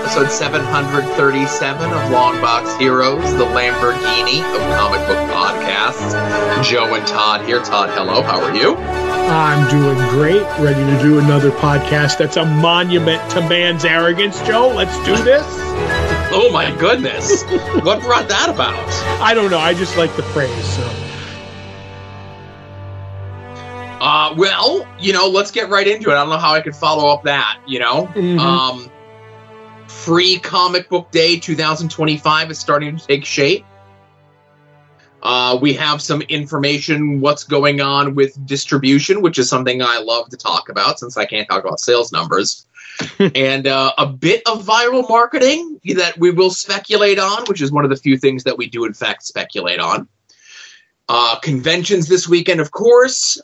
episode 737 of Longbox Heroes, the Lamborghini of comic book podcasts. Joe and Todd here. Todd, hello. How are you? I'm doing great. Ready to do another podcast that's a monument to man's arrogance, Joe. Let's do this. Oh, my goodness. What brought that about? I don't know. I just like the phrase, so... Well, let's get right into it. I don't know how I could follow up that, Mm-hmm. Free Comic Book Day 2025 is starting to take shape. We have some information, what's going on with distribution, which is something I love to talk about since I can't talk about sales numbers. And a bit of viral marketing that we will speculate on, which is one of the few things that we do, in fact, speculate on. Conventions this weekend, of course.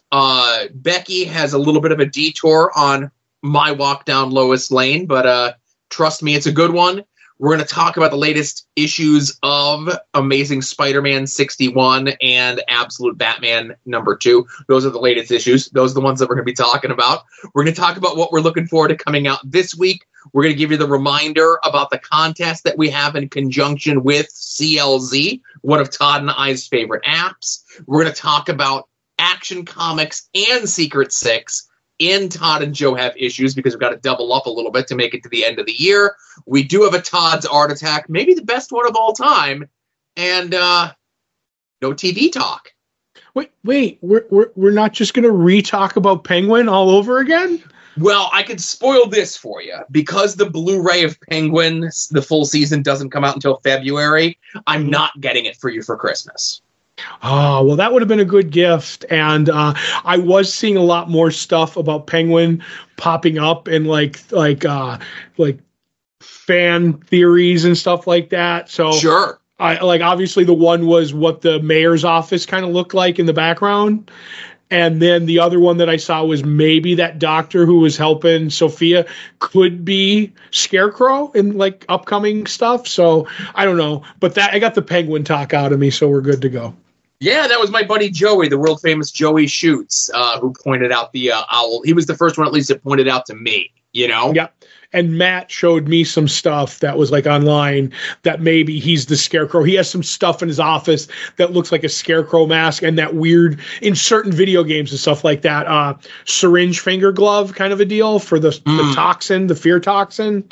Becky has a little bit of a detour on my walk down Lois Lane, but trust me, it's a good one. We're going to talk about the latest issues of Amazing Spider-Man 61 and Absolute Batman #2. Those are the latest issues. Those are the ones that we're going to be talking about. We're going to talk about what we're looking forward to coming out this week. We're going to give you the reminder about the contest that we have in conjunction with CLZ, one of Todd and I's favorite apps. We're going to talk about Action Comics and Secret Six in Todd and Joe Have Issues, because we've got to double up a little bit to make it to the end of the year. We do have a Todd's Art Attack, maybe the best one of all time, and no TV talk. Wait, we're not just going to re-talk about Penguin all over again? Well, I could spoil this for you. Because the Blu-ray of Penguin, the full season, doesn't come out until February, I'm not getting it for you for Christmas. Oh, well, that would have been a good gift. And I was seeing a lot more stuff about Penguin popping up in like fan theories and stuff like that. So sure. Obviously the one was what the mayor's office kind of looked like in the background. And then the other one that I saw was maybe that doctor who was helping Sophia could be Scarecrow in like upcoming stuff. So I don't know, but I got the Penguin talk out of me. So we're good to go. Yeah, that was my buddy Joey, the world famous Joey Schutz, who pointed out the owl. He was the first one, at least, that pointed out to me, Yeah. And Matt showed me some stuff that was like online that maybe he's the Scarecrow. He has some stuff in his office that looks like a Scarecrow mask, and that weird, in certain video games and stuff like that, syringe finger glove kind of a deal for the toxin, the fear toxin.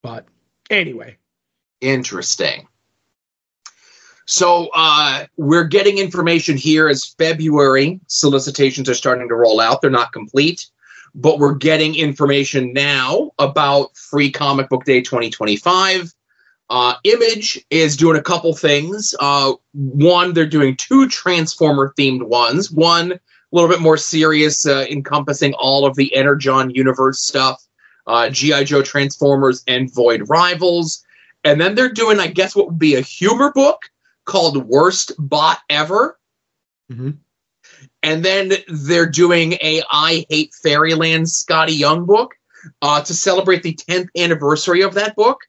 But anyway. Interesting. So we're getting information here as February solicitations are starting to roll out. They're not complete, but we're getting information now about Free Comic Book Day 2025. Image is doing a couple things. One, they're doing 2 Transformer-themed ones. One, a little bit more serious, encompassing all of the Energon universe stuff, G.I. Joe Transformers and Void Rivals. And then they're doing, I guess, what would be a humor book called Worst Bot Ever. Mm-hmm. And then they're doing a I Hate Fairyland Scotty Young book to celebrate the 10th anniversary of that book.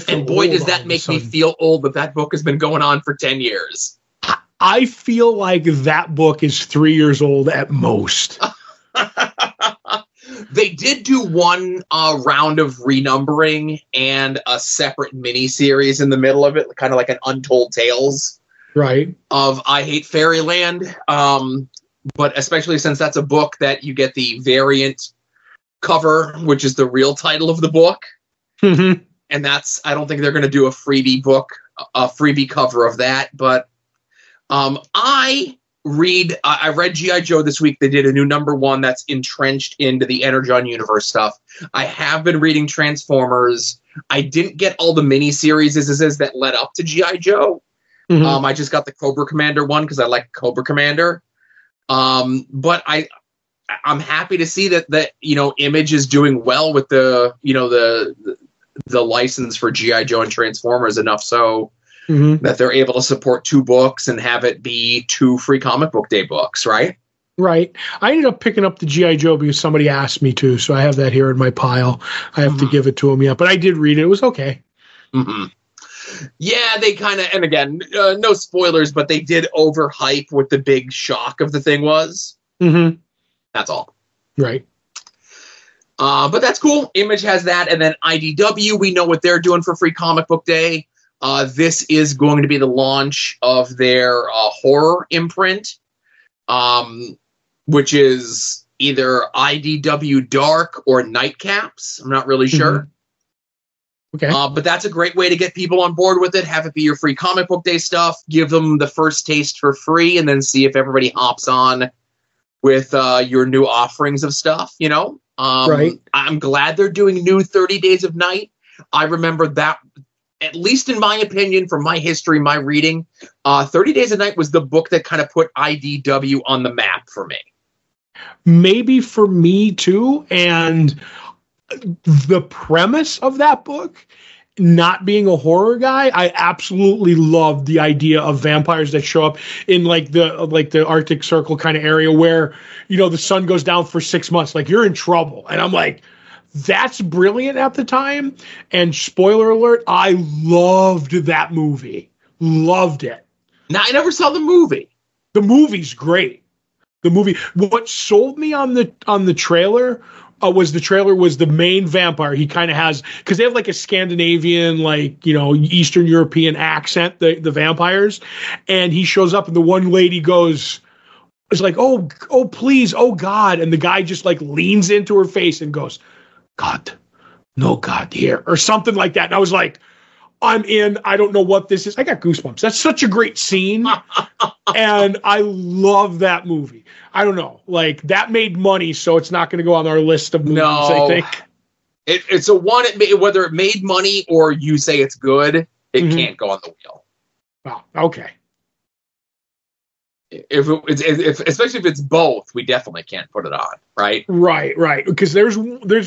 And boy, does that make me feel old that book has been going on for 10 years. I feel like that book is 3 years old at most. They did do one round of renumbering and a separate mini-series in the middle of it, kind of like an Untold Tales of I Hate Fairyland. But especially since that's a book that you get the variant cover, which is the real title of the book. Mm-hmm. And I don't think they're going to do a freebie cover of that. But I read G.I. Joe this week. They did a new #1 that's entrenched into the Energon universe stuff. I have been reading Transformers. I didn't get all the mini-series that led up to G.I. Joe. Mm-hmm. I just got the Cobra Commander one because I like Cobra Commander. But I'm happy to see that Image is doing well with the license for G.I. Joe and Transformers enough so that they're able to support 2 books and have it be 2 Free Comic Book Day books, right? Right. I ended up picking up the G.I. Joe because somebody asked me to, so I have that here in my pile. I have to give it to them yet, but I did read it. It was okay. Mm-hmm. Yeah, they kind of, and again, no spoilers, but they did overhype what the big shock of the thing was. Mm-hmm. That's all. Right. But that's cool. Image has that. And then IDW, we know what they're doing for Free Comic Book Day. This is going to be the launch of their horror imprint, which is either IDW Dark or Nightcaps. I'm not really sure. Mm-hmm. Okay. But that's a great way to get people on board with it. Have it be your Free Comic Book Day stuff. Give them the first taste for free, and then see if everybody hops on with your new offerings of stuff, you know? Right. I'm glad they're doing new 30 Days of Night. I remember that, at least in my opinion, from my history, my reading, 30 Days of Night was the book that kind of put IDW on the map for me. Maybe for me too. And the premise of that book, not being a horror guy, I absolutely loved the idea of vampires that show up in like the Arctic Circle kind of area where, you know, the sun goes down for 6 months, like you're in trouble. And I'm like, that's brilliant at the time. And spoiler alert, I loved that movie. Loved it. Now, I never saw the movie. The movie's great. The movie, what sold me on the trailer was the main vampire. He kind of has, because they have like a Scandinavian, like, you know, Eastern European accent, the vampires. And he shows up and the one lady goes, it's like, oh, please, oh God. And the guy just like leans into her face and goes, God, no God here, or something like that. And I was like, I'm in. I don't know what this is. I got goosebumps. That's such a great scene. And I love that movie. I don't know. Like, that made money, so it's not going to go on our list of movies, I think. It's a one, whether it made money or you say it's good, it can't go on the wheel. Wow. Okay. Especially if it's both, we definitely can't put it on, right? Right. Because there's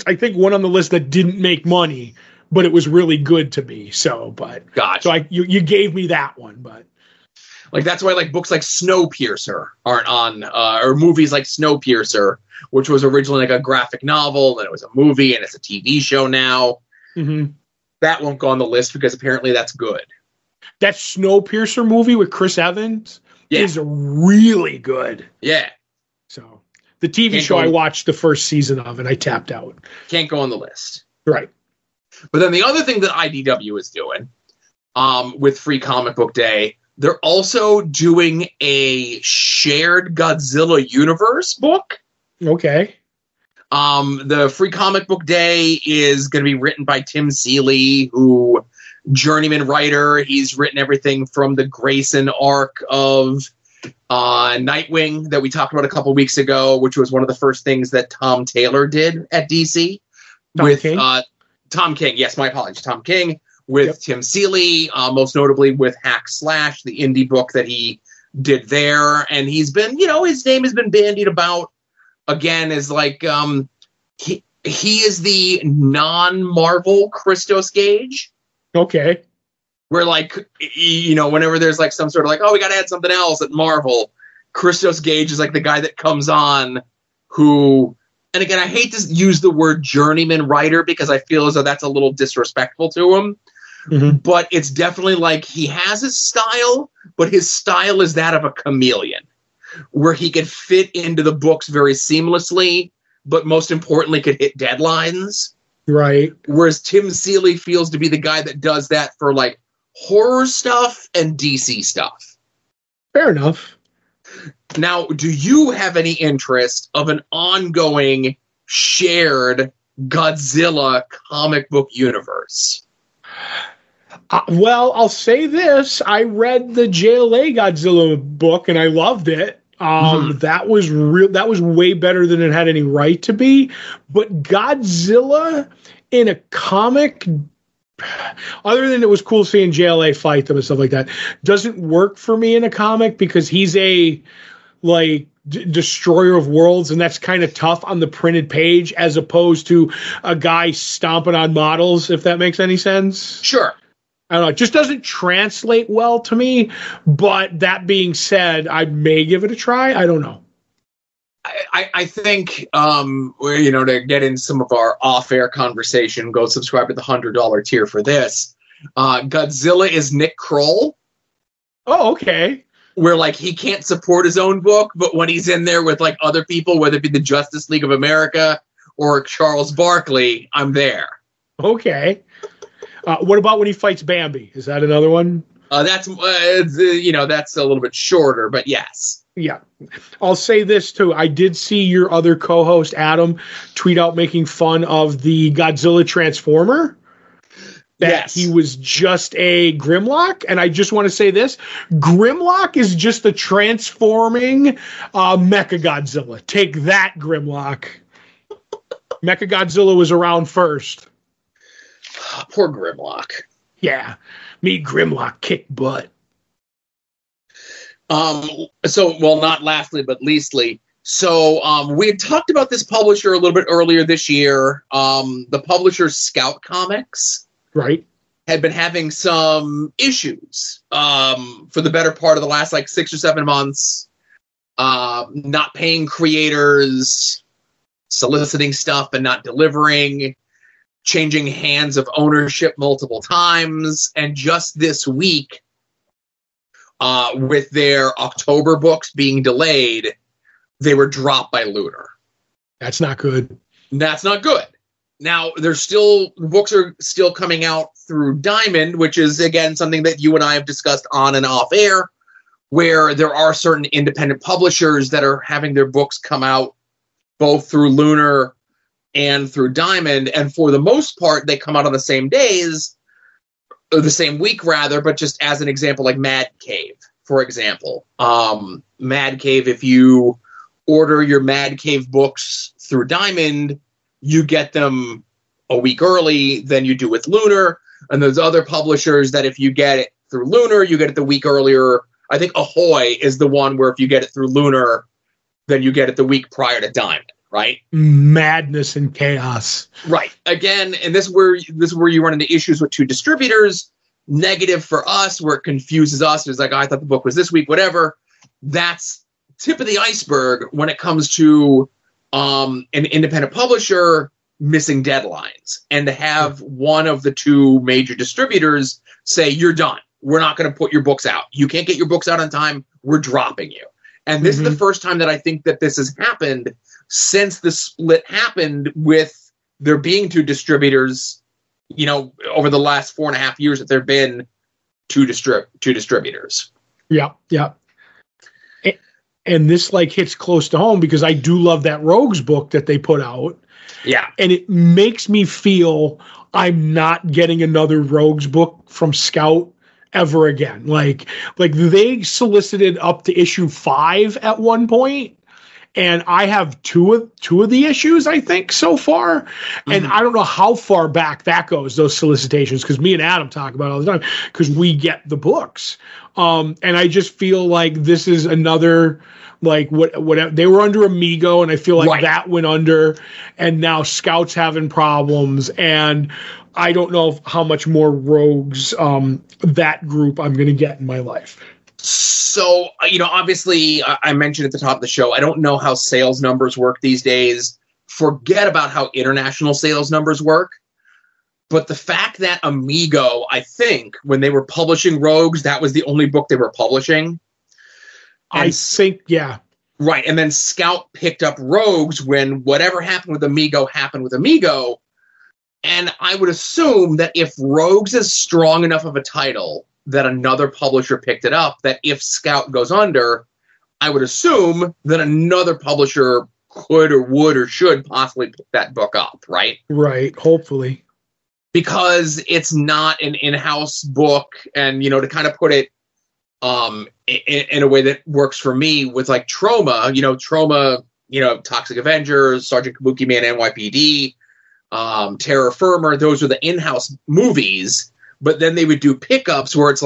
I think one on the list that didn't make money, but it was really good to me. So, but gotcha. So you gave me that one, but like that's why like books like Snowpiercer aren't on, or movies like Snowpiercer, which was originally like a graphic novel, and it was a movie, and it's a TV show now. Mm-hmm. That won't go on the list because apparently that's good. That Snowpiercer movie with Chris Evans is really good. Yeah. So the TV show I watched the first season of, and I tapped out. Can't go on the list. Right. But then the other thing that IDW is doing with Free Comic Book Day, they're also doing a shared Godzilla universe book. Okay. The Free Comic Book Day is going to be written by Tim Seeley, who journeyman writer. He's written everything from the Grayson arc of Nightwing that we talked about a couple weeks ago, which was one of the first things that Tom Taylor did at DC. Tom King. Yes, my apologies. Tom King with Tim Seeley, most notably with Hack Slash, the indie book that he did there. And he's been, you know, his name has been bandied about again as like, he is the non-Marvel Christos Gage. Okay. Where like, you know, whenever there's like some sort of like, oh, we got to add something else at Marvel, Christos Gage is like the guy that comes on who, and again, I hate to use the word journeyman writer because I feel as though that's a little disrespectful to him. Mm-hmm. But it's definitely like he has his style, but his style is that of a chameleon, where he could fit into the books very seamlessly, but most importantly, could hit deadlines. Right. Whereas Tim Seeley feels to be the guy that does that for like horror stuff and DC stuff. Fair enough. Now, do you have any interest of an ongoing shared Godzilla comic book universe? Well, I'll say this. I read the JLA Godzilla book and I loved it. That was that was way better than it had any right to be. But Godzilla in a comic, other than it was cool seeing JLA fight them and stuff like that, doesn't work for me in a comic because he's a like destroyer of worlds, and that's kind of tough on the printed page as opposed to a guy stomping on models, if that makes any sense. Sure. I don't know. It just doesn't translate well to me. But that being said, I may give it a try. I don't know. I think, you know, to get in some of our off-air conversation, go subscribe to the $100 tier for this. Godzilla is Nick Kroll. Oh, okay. Where, like, he can't support his own book, but when he's in there with, like, other people, whether it be the Justice League of America or Charles Barkley, I'm there. Okay. What about when he fights Bambi? Is that another one? That's that's a little bit shorter, but yes. Yeah. I'll say this too. I did see your other co-host, Adam, tweet out making fun of the Godzilla Transformer. That yes. He was just a Grimlock. And I just want to say this. Grimlock is just a transforming Mechagodzilla. Take that, Grimlock. Mechagodzilla was around first. Poor Grimlock. Yeah. Meet Grimlock, kick butt. Not lastly, but leastly. So we had talked about this publisher a little bit earlier this year. The publisher Scout Comics. Right. Had been having some issues for the better part of the last 6 or 7 months. Not paying creators, soliciting stuff and not delivering, changing hands of ownership multiple times. And just this week, with their October books being delayed, they were dropped by Lunar. That's not good. That's not good. Now, the books are still coming out through Diamond, which is, again, something that you and I have discussed on and off air, where there are certain independent publishers that are having their books come out both through Lunar and through Diamond. And for the most part, they come out on the same days, or the same week, rather, but just as an example, like Mad Cave, for example. Mad Cave, if you order your Mad Cave books through Diamond, you get them a week early than you do with Lunar. And there's other publishers that if you get it through Lunar, you get it the week earlier. I think Ahoy is the one where if you get it through Lunar, then you get it the week prior to Diamond, right? Madness and chaos. Right. Again, and this is where you run into issues with two distributors. Negative for us, where it confuses us. It's like, I thought the book was this week, whatever. That's tip of the iceberg when it comes to an independent publisher missing deadlines, and to have one of the two major distributors say, you're done. We're not going to put your books out. You can't get your books out on time. We're dropping you. And this is the first time that I think that this has happened since the split happened, with there being two distributors, over the last 4.5 years that there have been two distributors. Yeah. Yeah. And this hits close to home because I do love that Rogues book that they put out. Yeah. And it makes me feel I'm not getting another Rogues book from Scout ever again. Like they solicited up to issue 5 at one point, and I have two of the issues, I think, so far. And I don't know how far back that goes, those solicitations, because me and Adam talk about it all the time because we get the books. And I just feel like this is another, what they were under Amigo, and I feel like that went under, and now Scout's having problems, and I don't know how much more Rogues that group I'm going to get in my life. So, obviously, I mentioned at the top of the show, I don't know how sales numbers work these days. Forget about how international sales numbers work. But the fact that Amigo, I think, when they were publishing Rogues, that was the only book they were publishing. I think, yeah. Right. And then Scout picked up Rogues when whatever happened with Amigo happened with Amigo. And I would assume that if Rogues is strong enough of a title that another publisher picked it up, that if Scout goes under, I would assume that another publisher could or would or should possibly pick that book up, right? Right. Hopefully. Because it's not an in-house book, and, to kind of put it in a way that works for me with Trauma, Toxic Avengers, Sergeant Kabuki Man, NYPD, Terror Firmer, those are the in-house movies, but then they would do pickups where it's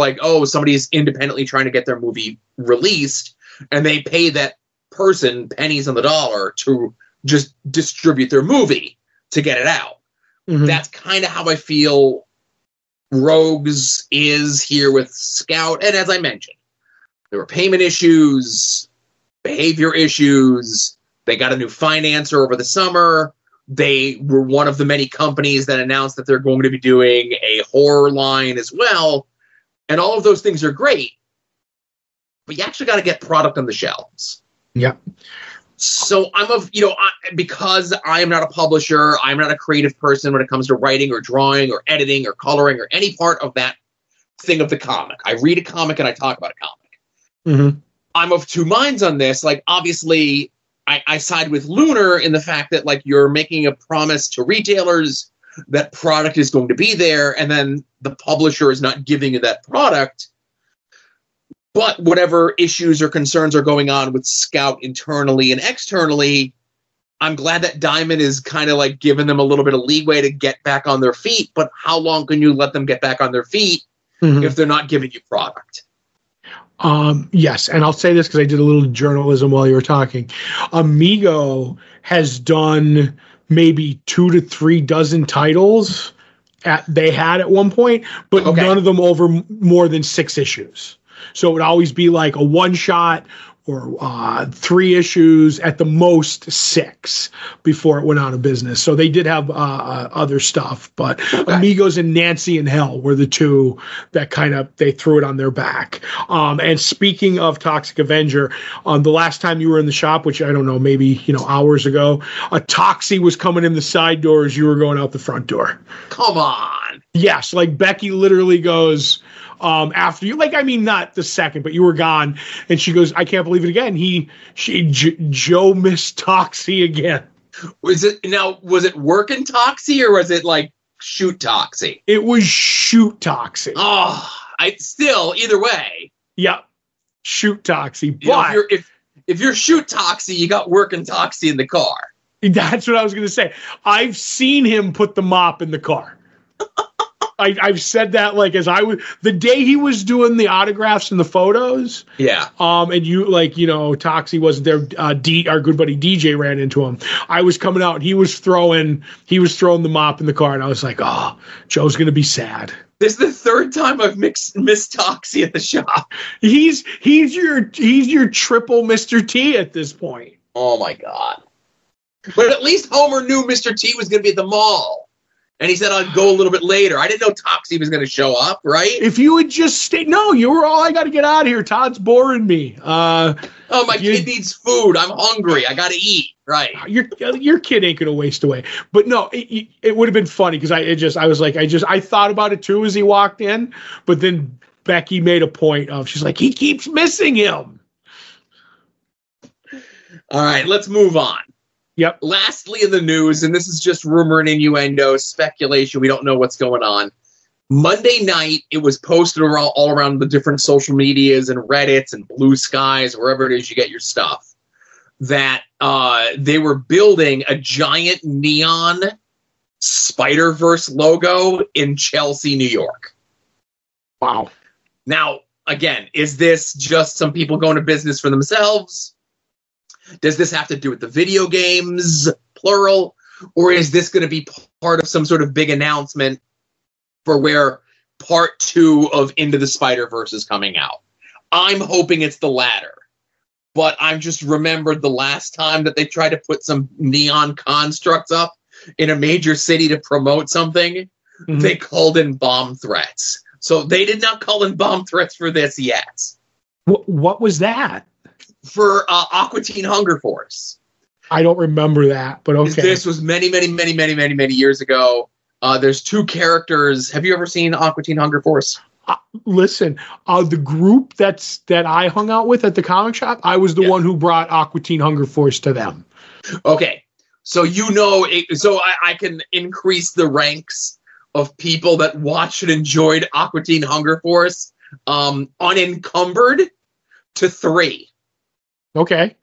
somebody's independently trying to get their movie released, and they pay that person pennies on the dollar to just distribute their movie to get it out. That's kind of how I feel Rogues is here with Scout. And as I mentioned, there were payment issues, behavior issues. They got a new financer over the summer. They were one of the many companies that announced that they're going to be doing a horror line as well. And all of those things are great, but you actually got to get product on the shelves. Yeah. So because I am not a publisher, I'm not a creative person when it comes to writing or drawing or editing or coloring or any part of that thing of the comic. I read a comic and I talk about a comic. Mm-hmm. I'm of two minds on this. Like, obviously, I side with Lunar in the fact that, like, you're making a promise to retailers that product is going to be there, and then the publisher is not giving you that product. But whatever issues or concerns are going on with Scout internally and externally, I'm glad that Diamond is kind of like giving them a little bit of leeway to get back on their feet. But how long can you let them get back on their feet if they're not giving you product? Yes, and I'll say this because I did a little journalism while you were talking. Amigo has done maybe 2 to 3 dozen titles they had at one point, but none of them over more than 6 issues. So it would always be like a one shot or 3 issues, at the most 6 before it went out of business. So they did have other stuff, but Amigos and Nancy and Hell were the 2 that they threw it on their back. And speaking of Toxic Avenger, the last time you were in the shop, which I don't know, maybe hours ago, a Toxie was coming in the side door as you were going out the front door. Come on. Yes, like Becky literally goes, after you, not the second, but you were gone, and she goes, I can't believe it again. Joe missed Toxie again. Was it working Toxie or was it like shoot Toxie? It was shoot Toxie. Oh, either way. Yep. Shoot Toxie. But if you're shoot Toxie, you got working Toxie in the car. That's what I was going to say. I've seen him put the mop in the car. I've said that the day he was doing the autographs and the photos. Yeah. And Toxie wasn't there. Our good buddy DJ ran into him. I was coming out and he was throwing the mop in the car, and I was like, oh, Joe's gonna be sad. This is the 3rd time I've missed Toxie at the shop. He's your triple Mr. T at this point. Oh my God. But at least Homer knew Mr. T was gonna be at the mall. And he said, I'd go a little bit later. I didn't know Toxie was going to show up, right? If you had just stayed. No, you were all, I got to get out of here. Todd's boring me. My kid needs food. I'm hungry. I got to eat. Right. Your kid ain't going to waste away. But no, it would have been funny because I thought about it too as he walked in. But then Becky made a point of, she's like, he keeps missing him. All right, let's move on. Yep. Lastly in the news, and this is just rumor and innuendo, speculation, we don't know what's going on. Monday night, it was posted all around the different social medias and Reddits and Blue Skies, wherever it is you get your stuff, that they were building a giant neon Spider-Verse logo in Chelsea, New York. Wow. Now, again, is this just some people going to business for themselves? Does this have to do with the video games, plural? Or is this going to be part of some sort of big announcement for where part 2 of Into the Spider-Verse is coming out? I'm hoping it's the latter. But I've just remembered the last time that they tried to put some neon constructs up in a major city to promote something. They called in bomb threats. So they did not call in bomb threats for this yet. What was that? For Aqua Teen Hunger Force. I don't remember that, but okay. This was many years ago. There's 2 characters. Have you ever seen Aqua Teen Hunger Force? Listen, the group that I hung out with at the comic shop, I was the one who brought Aqua Teen Hunger Force to them. Okay, so I can increase the ranks of people that watched and enjoyed Aqua Teen Hunger Force unencumbered to 3. Okay.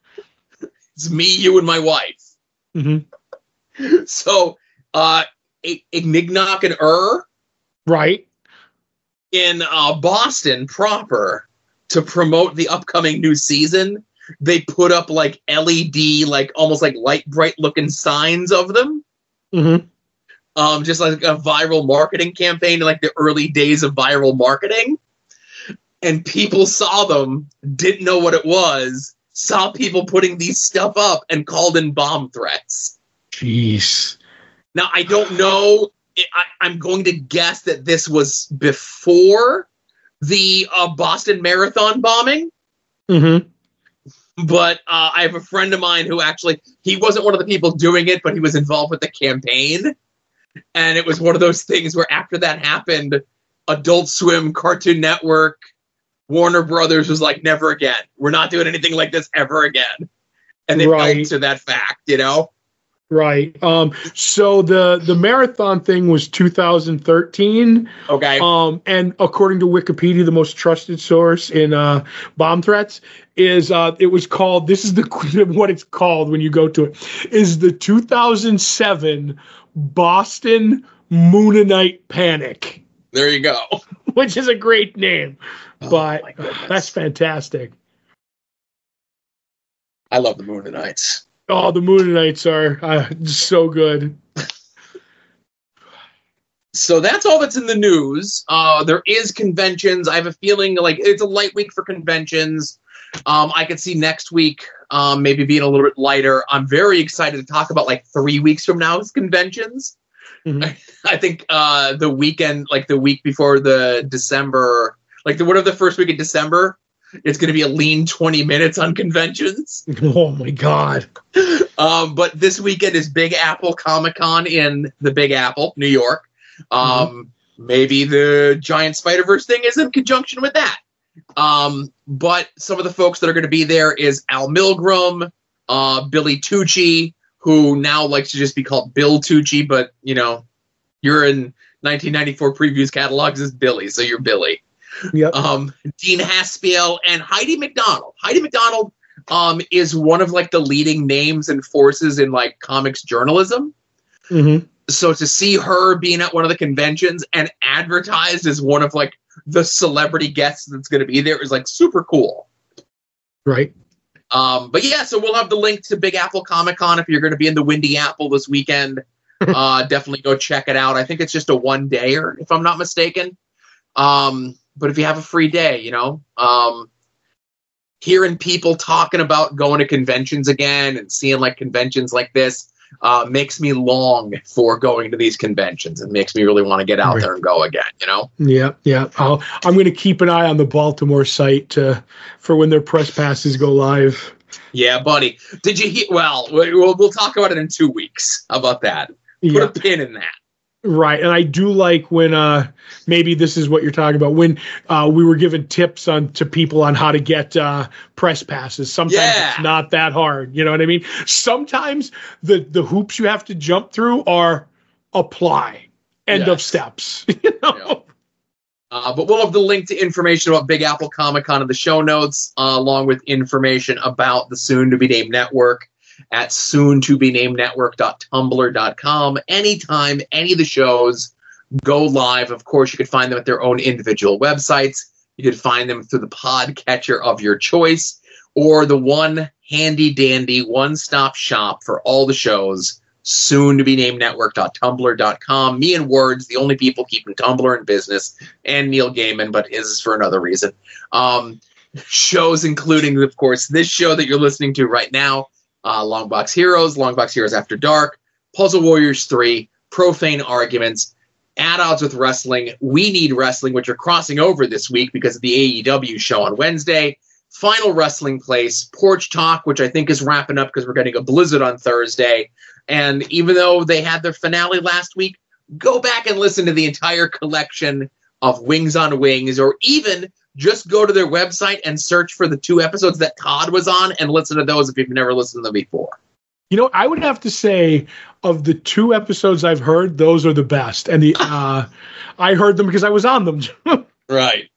It's me, you, and my wife. Mm-hmm. So, Ignignock and right, in Boston proper, to promote the upcoming new season, they put up like LED, like almost like light bright looking signs of them. Mm-hmm. Just like a viral marketing campaign in like the early days of viral marketing. And people saw them, didn't know what it was, saw people putting these stuff up and called in bomb threats. Jeez. Now, I don't know. I'm going to guess that this was before the Boston Marathon bombing. Mm-hmm. But I have a friend of mine who actually, he wasn't one of the people doing it, but he was involved with the campaign. And it was one of those things where after that happened, Adult Swim, Cartoon Network, Warner Brothers was like, never again. We're not doing anything like this ever again. And they held to that fact, you know? Right. So the marathon thing was 2013. Okay. And according to Wikipedia, the most trusted source in bomb threats is it was called, this is what it's called when you go to it, is the 2007 Boston Moonanite Panic. There you go. Which is a great name. But that's fantastic. I love the Moonanites. Oh, the Moonanites are so good. So that's all that's in the news. There is conventions. I have a feeling like it's a light week for conventions. I could see next week maybe being a little bit lighter. I'm very excited to talk about like 3 weeks from now's conventions. Mm-hmm. I think the weekend, like the week before the December, like whatever the first week of December, it's going to be a lean 20 minutes on conventions. Oh, my God. But this weekend is Big Apple Comic-Con in the Big Apple, New York. Maybe the Giant Spider-Verse thing is in conjunction with that. But some of the folks that are going to be there is Al Milgrom, Billy Tucci, who now likes to just be called Bill Tucci, but, you know, you're in 1994 previews catalogs as Billy, so you're Billy. Yep. Dean Haspiel and Heidi McDonald. Heidi McDonald is one of like the leading names and forces in like comics journalism. Mm-hmm. So to see her being at one of the conventions and advertised as one of like the celebrity guests that's going to be there is like super cool. Right. But yeah, so we'll have the link to Big Apple Comic-Con if you're going to be in the Windy Apple this weekend. Definitely go check it out. I think it's just a one-dayer, if I'm not mistaken. But if you have a free day, you know, hearing people talking about going to conventions again and seeing like conventions like this makes me long for going to these conventions. It makes me really want to get out there and go again, you know? Yeah. I'm going to keep an eye on the Baltimore site for when their press passes go live. Yeah, buddy. Did you hear? Well, we'll talk about it in 2 weeks. How about that? Put a pin in that. Right, and I do like when maybe this is what you're talking about, when we were given tips to people on how to get press passes. Sometimes it's not that hard, you know what I mean? Sometimes the hoops you have to jump through are apply, end of steps. You know? But we'll have the link to information about Big Apple Comic-Con in the show notes, along with information about the soon-to-be-named network at soon-to-be-named-network.tumblr.com. Anytime any of the shows go live, of course, you can find them at their own individual websites. You can find them through the podcatcher of your choice, or the one handy-dandy one-stop shop for all the shows, soon-to-be-named-network.tumblr.com. Me and Words, the only people keeping Tumblr in business, and Neil Gaiman, but his is for another reason. Shows including, of course, this show that you're listening to right now, Longbox Heroes, Longbox Heroes After Dark, Puzzle Warriors 3, Profane Arguments, At Odds with Wrestling, We Need Wrestling, which are crossing over this week because of the AEW show on Wednesday, Final Wrestling Place, Porch Talk, which I think is wrapping up because we're getting a blizzard on Thursday. And even though they had their finale last week, go back and listen to the entire collection of Wings on Wings, or even just go to their website and search for the 2 episodes that Todd was on and listen to those if you've never listened to them before. You know, I would have to say of the 2 episodes I've heard, those are the best. And I heard them because I was on them. Right.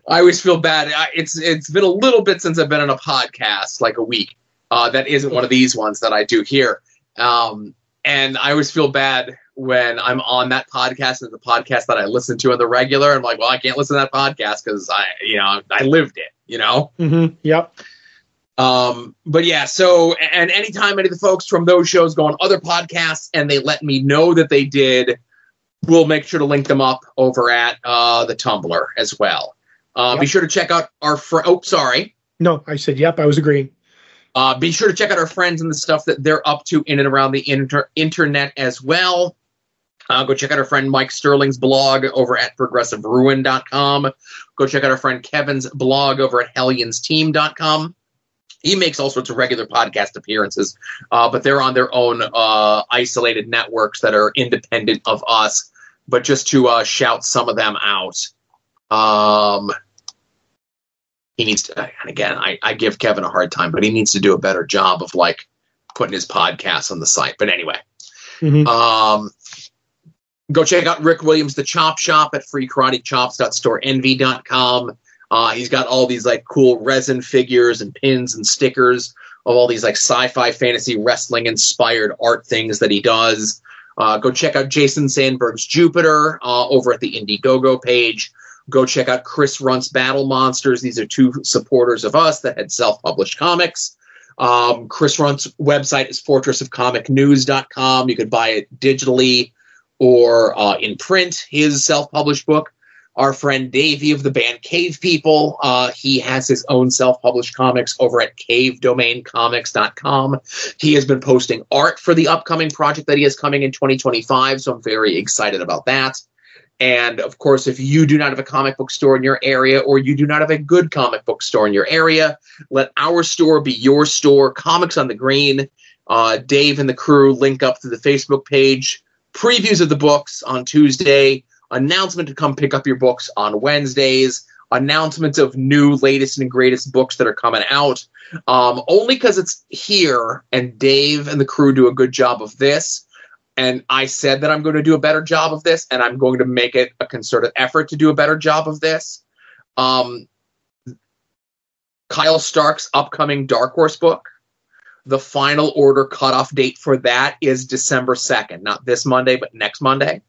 I always feel bad. It's been a little bit since I've been on a podcast, like a week. That isn't one of these ones that I do here. And I always feel bad when I'm on that podcast and the podcast that I listen to on the regular. I'm like, well, I can't listen to that podcast because I lived it, you know? Mm-hmm. Yep. But yeah, so, and anytime any of the folks from those shows go on other podcasts and they let me know that they did, we'll make sure to link them up over at the Tumblr as well. Be sure to check out our sorry. No, I said, yep, I was agreeing. Be sure to check out our friends and the stuff that they're up to in and around the internet as well. Go check out our friend Mike Sterling's blog over at progressiveruin.com. Go check out our friend Kevin's blog over at helliansteam.com. He makes all sorts of regular podcast appearances, but they're on their own isolated networks that are independent of us. But just to shout some of them out, he needs to, and again, I give Kevin a hard time, but he needs to do a better job of like putting his podcast on the site. But anyway, go check out Rick Williams, The Chop Shop at freekaratechops.storeenvy.com. He's got all these like cool resin figures and pins and stickers of all these like sci-fi fantasy wrestling inspired art things that he does. Go check out Jason Sandberg's Jupiter over at the Indiegogo page. Go check out Chris Runt's Battle Monsters. These are two supporters of us that had self-published comics. Chris Runt's website is fortressofcomicnews.com. You could buy it digitally or in print, his self-published book. Our friend Davey of the band Cave People, he has his own self-published comics over at cavedomaincomics.com. He has been posting art for the upcoming project that he has coming in 2025, so I'm very excited about that. And, of course, if you do not have a comic book store in your area or you do not have a good comic book store in your area, let our store be your store. Comics on the Green. Dave and the crew link up to the Facebook page. Previews of the books on Tuesday. Announcement to come pick up your books on Wednesdays. Announcements of new latest and greatest books that are coming out. Only because it's here and Dave and the crew do a good job of this. And I said that I'm going to do a better job of this, and I'm going to make it a concerted effort to do a better job of this. Kyle Stark's upcoming Dark Horse book, the final order cutoff date for that is December 2nd. Not this Monday, but next Monday.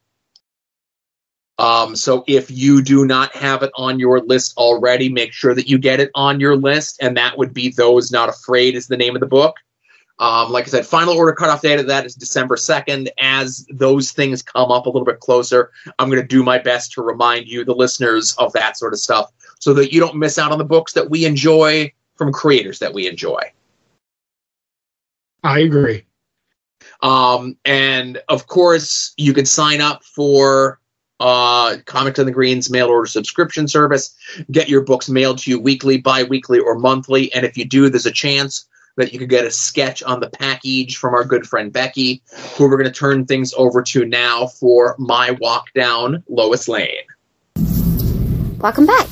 So if you do not have it on your list already, make sure that you get it on your list, and that would be Those Not Afraid is the name of the book. Like I said, final order cutoff date of that is December 2nd. As those things come up a little bit closer, I'm going to do my best to remind you, the listeners, of that sort of stuff so that you don't miss out on the books that we enjoy from creators that we enjoy. I agree. And, of course, you can sign up for Comics on the Green's mail order subscription service. Get your books mailed to you weekly, bi-weekly, or monthly. And if you do, there's a chance that you could get a sketch on the package from our good friend Becky, who we're going to turn things over to now for my walk down Lois Lane. Welcome back.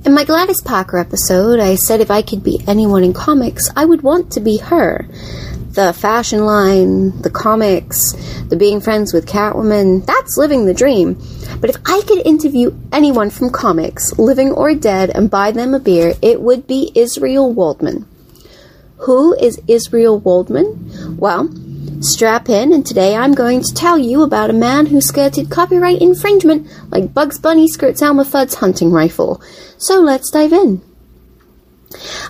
In my Gladys Parker episode, I said if I could be anyone in comics, I would want to be her. The fashion line, the comics, the being friends with Catwoman, that's living the dream. But if I could interview anyone from comics, living or dead, and buy them a beer, it would be Israel Waldman. Who is Israel Waldman? Well, strap in, and today I'm going to tell you about a man who skirted copyright infringement like Bugs Bunny skirts Elmer Fudd's hunting rifle. So let's dive in.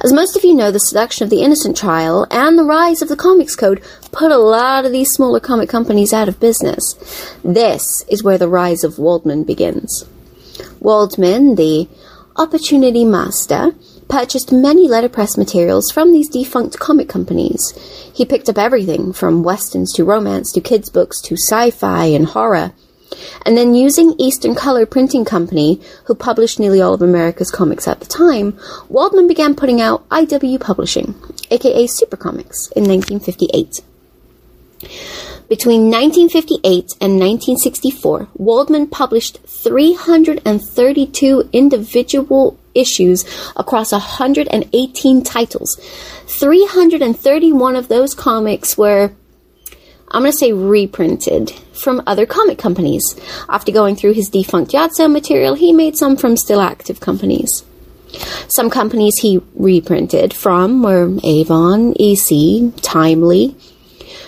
As most of you know, the seduction of the innocent child and the rise of the Comics Code put a lot of these smaller comic companies out of business. This is where the rise of Waldman begins. Waldman, the opportunity master, purchased many letterpress materials from these defunct comic companies. He picked up everything from westerns to romance to kids' books to sci-fi and horror. And then using Eastern Color Printing Company, who published nearly all of America's comics at the time, Waldman began putting out IW Publishing, aka Super Comics, in 1958. Between 1958 and 1964, Waldman published 332 individual issues across 118 titles. 331 of those comics were, I'm going to say, reprinted from other comic companies. After going through his defunct yard sale material, he made some from still active companies. Some companies he reprinted from were Avon, EC, Timely.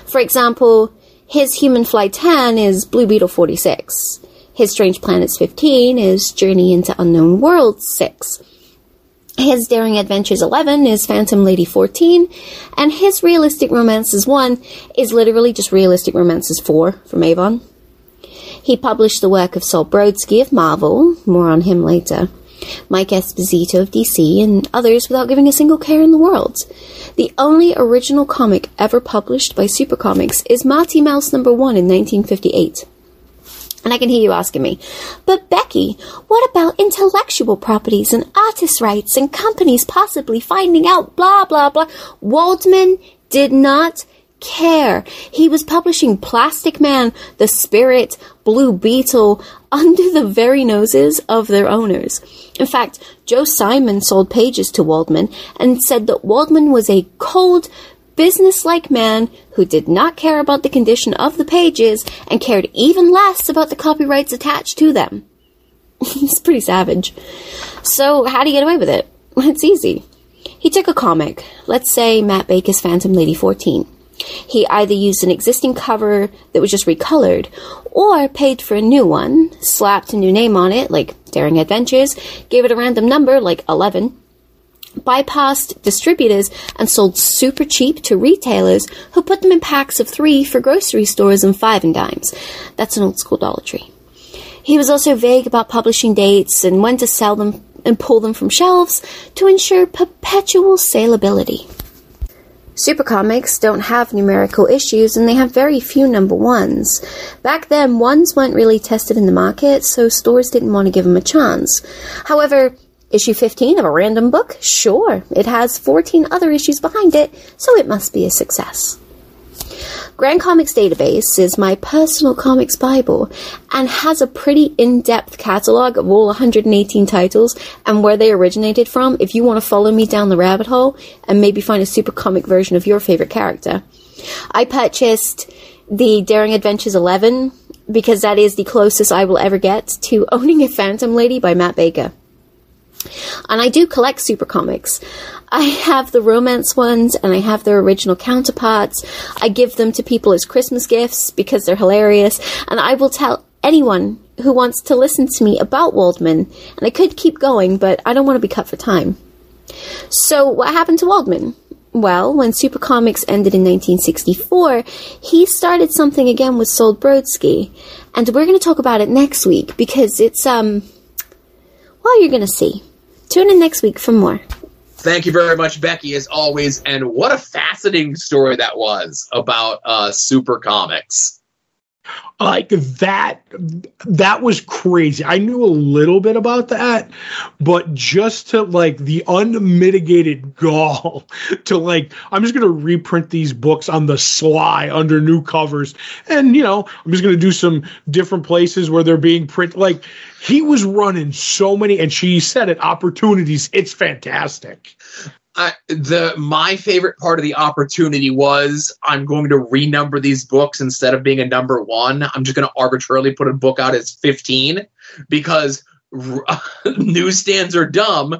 For example, his Human Fly 10 is Blue Beetle 46. His Strange Planets 15 is Journey into Unknown Worlds 6. His Daring Adventures 11 is Phantom Lady 14. And his Realistic Romances 1 is literally just Realistic Romances 4 from Avon. He published the work of Sol Brodsky of Marvel, more on him later, Mike Esposito of DC, and others without giving a single care in the world. The only original comic ever published by Super Comics is Marty Mouse #1 in 1958. And I can hear you asking me, but Becky, what about intellectual properties and artist rights and companies possibly finding out blah, blah, blah? Waldman did not care. He was publishing Plastic Man, The Spirit, Blue Beetle under the very noses of their owners. In fact, Joe Simon sold pages to Waldman and said that Waldman was a cold, businesslike man who did not care about the condition of the pages and cared even less about the copyrights attached to them. It's pretty savage. So how do you get away with it? Well, it's easy. He took a comic, let's say Matt Baker's Phantom Lady 14. He either used an existing cover that was just recolored, or paid for a new one, slapped a new name on it, like Daring Adventures, gave it a random number, like 11, bypassed distributors and sold super cheap to retailers who put them in packs of 3 for grocery stores and 5 and dimes. That's an old school Dollar Tree. He was also vague about publishing dates and when to sell them and pull them from shelves to ensure perpetual saleability. Super comics don't have numerical issues and they have very few number ones. Back then, ones weren't really tested in the market, so stores didn't want to give them a chance. However, issue 15 of a random book? Sure, it has 14 other issues behind it, so it must be a success. Grand Comics Database is my personal comics bible and has a pretty in-depth catalog of all 118 titles and where they originated from if you want to follow me down the rabbit hole and maybe find a super comic version of your favorite character. I purchased the Daring Adventures 11 because that is the closest I will ever get to owning a Phantom Lady by Matt Baker. And I do collect super comics. I have the romance ones and I have their original counterparts. I give them to people as Christmas gifts because they're hilarious. And I will tell anyone who wants to listen to me about Waldman. And I could keep going, but I don't want to be cut for time. So what happened to Waldman? Well, when Super Comics ended in 1964, he started something again with Sold Brodsky. And we're going to talk about it next week because it's, well, you're going to see. Tune in next week for more. Thank you very much, Becky, as always. And what a fascinating story that was about Super Comics. Like that was crazy. I knew a little bit about that, but just to like the unmitigated gall to like, I'm just going to reprint these books on the sly under new covers. And, you know, I'm just going to do some different places where they're being printed. Like he was running so many, and she said it, opportunities. It's fantastic. My favorite part of the opportunity was I'm going to renumber these books instead of being a number 1. I'm just going to arbitrarily put a book out as 15 because newsstands are dumb.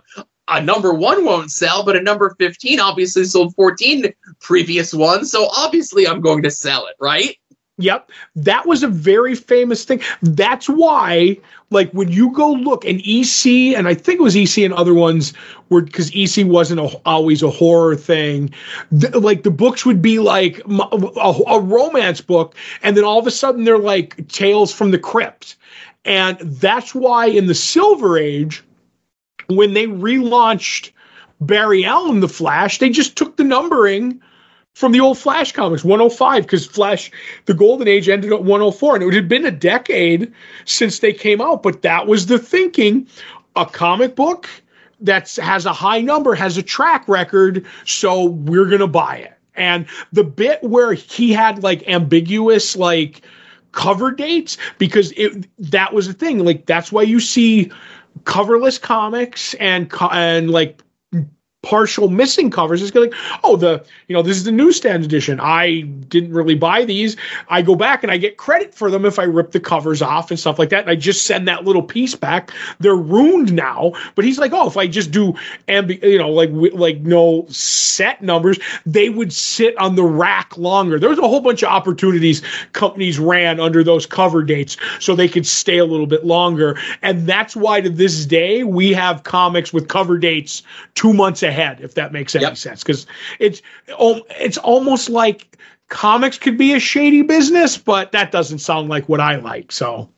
A number 1 won't sell, but a number 15 obviously sold 14 previous ones. So obviously I'm going to sell it, right? Yep. That was a very famous thing. That's why, like, when you go look, and EC, and I think it was EC and other ones, were because EC wasn't always a horror thing. Like, the books would be like a romance book, and then all of a sudden they're like Tales from the Crypt. And that's why in the Silver Age, when they relaunched Barry Allen, The Flash, they just took the numbering from the old Flash comics, 105, because Flash, the Golden Age ended at 104, and it had been a decade since they came out, but that was the thinking. A comic book that has a high number has a track record, so we're going to buy it. And the bit where he had, like, ambiguous, like, cover dates, because that was the thing. Like, that's why you see coverless comics and like, partial missing covers. It's like, oh, this is the newsstand edition. I didn't really buy these. I go back and I get credit for them if I rip the covers off and stuff like that. And I just send that little piece back. They're ruined now. But he's like, oh, if I just do, like no set numbers, they would sit on the rack longer. There was a whole bunch of opportunities companies ran under those cover dates so they could stay a little bit longer. And that's why to this day we have comics with cover dates 2 months ahead, if that makes any sense, because it's almost like comics could be a shady business, but that doesn't sound like what I like. So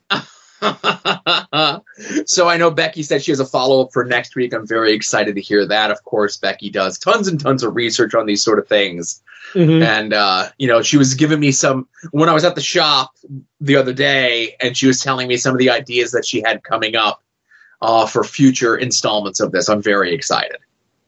so I know Becky said she has a follow-up for next week. I'm very excited to hear that. Of course, Becky does tons and tons of research on these sort of things. And, she was giving me some, when I was at the shop the other day, and she was telling me some of the ideas that she had coming up for future installments of this. I'm very excited.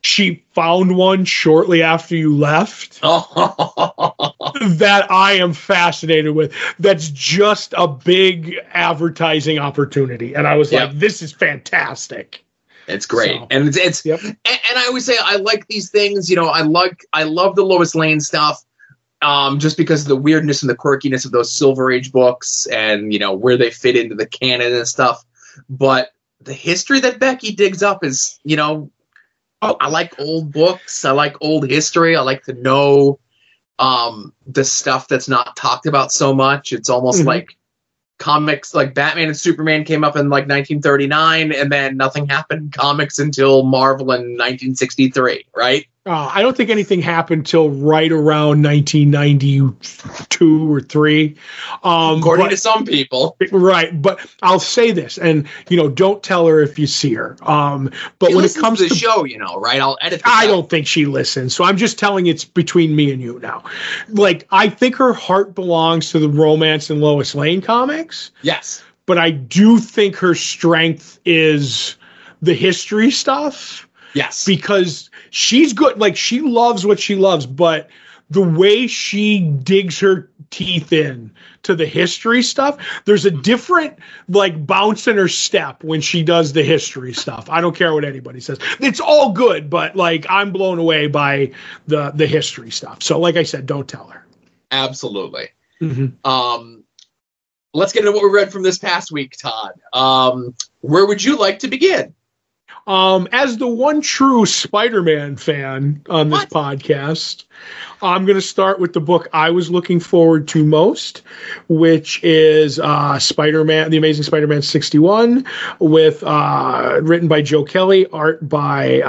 She found one shortly after you left that I am fascinated with. That's just a big advertising opportunity. And I was like, this is fantastic. It's great. So, and it's and I always say I like these things, I love the Lois Lane stuff. Just because of the weirdness and the quirkiness of those Silver Age books and, where they fit into the canon and stuff. But the history that Becky digs up is, I like old books. I like old history. I like to know the stuff that's not talked about so much. It's almost like comics, like Batman and Superman came up in like 1939, and then nothing happened in comics until Marvel in 1963, right? I don't think anything happened till right around 1992 or 3. According to some people. Right. But I'll say this, and, don't tell her if you see her. But when it comes to the show, right? I'll edit this I out. don't think she listens. So I'm just telling it's between me and you now. Like, I think her heart belongs to the Romance and Lois Lane comics. Yes. But I do think her strength is the history stuff. Yes. Because she's good. Like, she loves what she loves, but the way she digs her teeth in to the history stuff, there's a different, like, bounce in her step when she does the history stuff. I don't care what anybody says. It's all good, but, like, I'm blown away by the history stuff. So, like I said, don't tell her. Absolutely. Let's get into what we read from this past week, Todd. Where would you like to begin? As the one true Spider-Man fan on this podcast, I'm going to start with the book I was looking forward to most, which is Spider-Man, The Amazing Spider-Man 61, with written by Joe Kelly, art by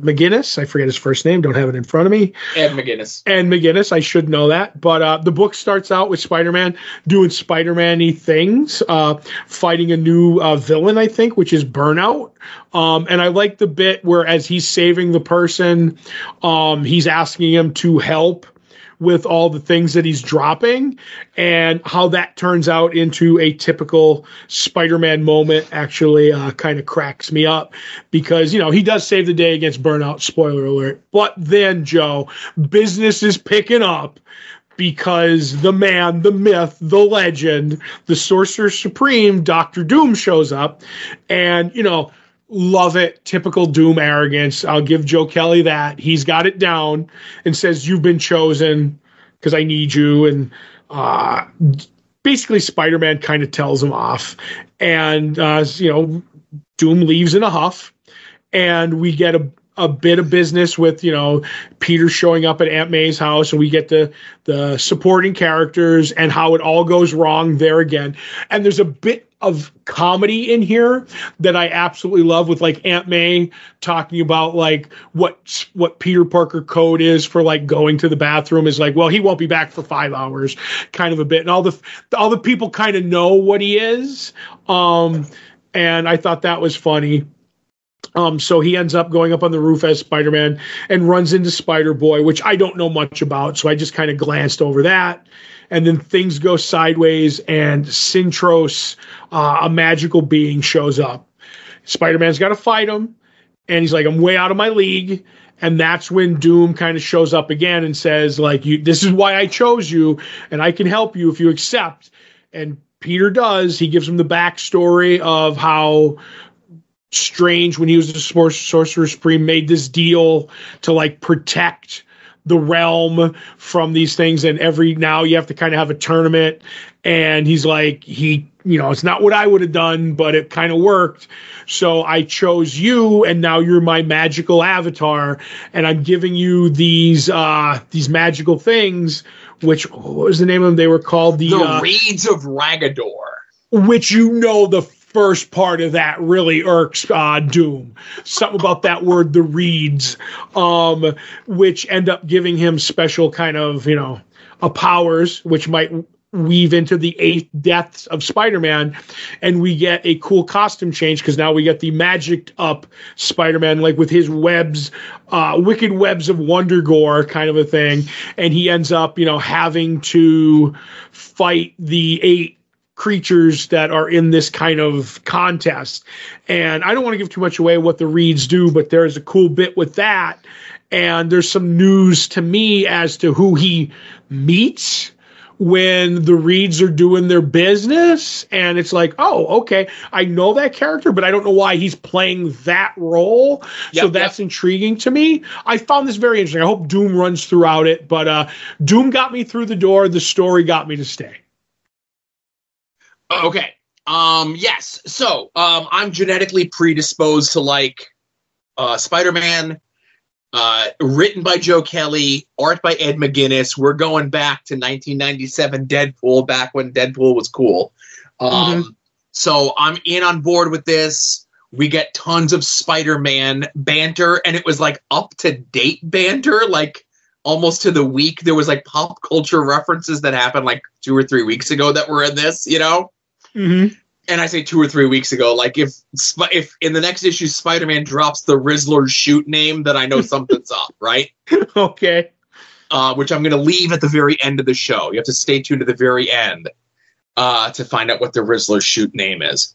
McGinnis. I forget his first name. Don't have it in front of me. Ed McGinnis. And McGinnis. I should know that. But the book starts out with Spider-Man doing Spider-Man-y things, fighting a new villain, I think, which is Burnout. And I like the bit where as he's saving the person, he's asking him to help with all the things that he's dropping, and how that turns out into a typical Spider-Man moment actually kind of cracks me up, because, he does save the day against Burnout, spoiler alert. But then, Joe, business is picking up, because the man, the myth, the legend, the Sorcerer Supreme, Dr. Doom shows up, and, love it. Typical Doom arrogance. I'll give Joe Kelly that. He's got it down and says, you've been chosen because I need you. And basically Spider-Man kind of tells him off. And, Doom leaves in a huff. And we get a bit of business with, Peter showing up at Aunt May's house, and we get the supporting characters and how it all goes wrong there again. And there's a bit of comedy in here that I absolutely love, with like Aunt May talking about like what Peter Parker code is for like going to the bathroom is like, well, he won't be back for 5 hours, kind of a bit. And all the people kind of know what he is. And I thought that was funny. So he ends up going up on the roof as Spider-Man and runs into Spider-Boy, which I don't know much about, so I just kind of glanced over that. And then things go sideways, and Sintros, a magical being, shows up. Spider-Man's got to fight him, and he's like, I'm way out of my league. And that's when Doom kind of shows up again and says, like, this is why I chose you, and I can help you if you accept. And Peter does. He gives him the backstory of how Strange, when he was the Sorcerer Supreme, made this deal to like protect the realm from these things, and now you have to kind of have a tournament, and he's like, it's not what I would have done, but it kind of worked, so I chose you, and now you're my magical avatar, and I'm giving you these magical things, which, what was the name of them? They were called the Reeds of Ragador, which the first part of that really irks Doom. Something about that word, the reeds, which end up giving him special kind of, powers, which might weave into the 8 deaths of Spider-Man, and we get a cool costume change because now we get the magicked up Spider-Man, like with his webs, wicked webs of Wondergore kind of a thing, and he ends up, having to fight the 8 creatures that are in this kind of contest. And I don't want to give too much away what the reads do, but there's a cool bit with that. And there's some news to me as to who he meets when the reads are doing their business. And it's like, oh, okay, I know that character, but I don't know why he's playing that role. So that's intriguing to me. I found this very interesting. I hope Doom runs throughout it, but Doom got me through the door. The story got me to stay. Okay. Yes. So, I'm genetically predisposed to like Spider-Man, written by Joe Kelly, art by Ed McGuinness. We're going back to 1997 Deadpool, back when Deadpool was cool. So I'm in on board with this. We get tons of Spider-Man banter, and it was like up-to-date banter, like almost to the week. There was like pop culture references that happened like 2 or 3 weeks ago that were in this, Mm-hmm. And I say 2 or 3 weeks ago, like if in the next issue Spider-Man drops the Rizzler shoot name, then I know something's up, right? Okay. Which I'm going to leave at the very end of the show. You have to stay tuned to the very end to find out what the Rizzler shoot name is.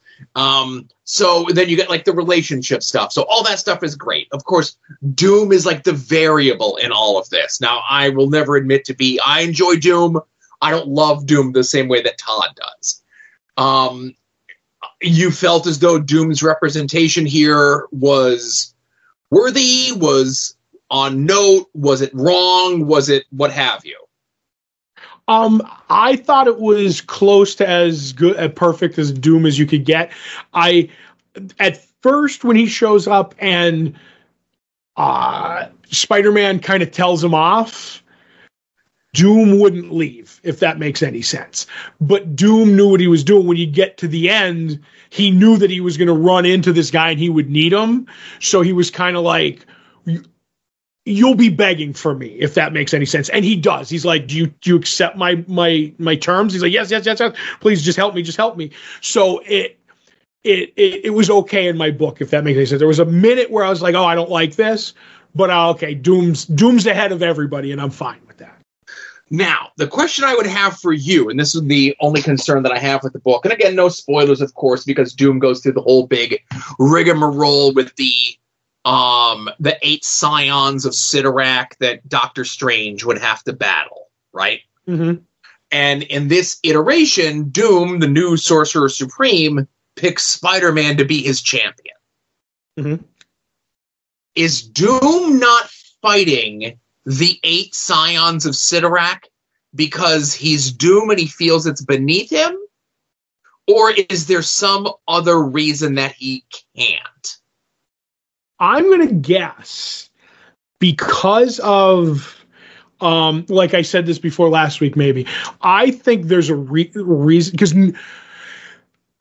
So then you get like the relationship stuff. So all that stuff is great. Of course, Doom is like the variable in all of this. Now, I will never admit I enjoy Doom. I don't love Doom the same way that Todd does. You felt as though Doom's representation here was worthy, was on note, was it wrong, was it what have you? I thought it was close to as good, perfect as Doom as you could get. At first, when he shows up and Spider-Man kind of tells him off, Doom wouldn't leave, if that makes any sense. But Doom knew what he was doing. When you get to the end, he knew that he was going to run into this guy and he would need him. So he was kind of like, you'll be begging for me, if that makes any sense. And he does. He's like, do you accept my terms? He's like, yes. Please just help me. So it was okay in my book, if that makes any sense. There was a minute where I was like, oh, I don't like this, but okay, Doom's ahead of everybody, and I'm fine with that. Now, the question I would have for you, and this is the only concern that I have with the book, and again, no spoilers, of course, because Doom goes through the whole big rigmarole with the 8 scions of Sidorak that Doctor Strange would have to battle, right? Mm-hmm. And in this iteration, Doom, the new Sorcerer Supreme, picks Spider-Man to be his champion. Mm-hmm. Is Doom not fighting the 8 scions of Sidorak because he's Doom and he feels it's beneath him? Or is there some other reason that he can't? I'm going to guess because of, like I said this before last week, maybe. I think there's a reason, because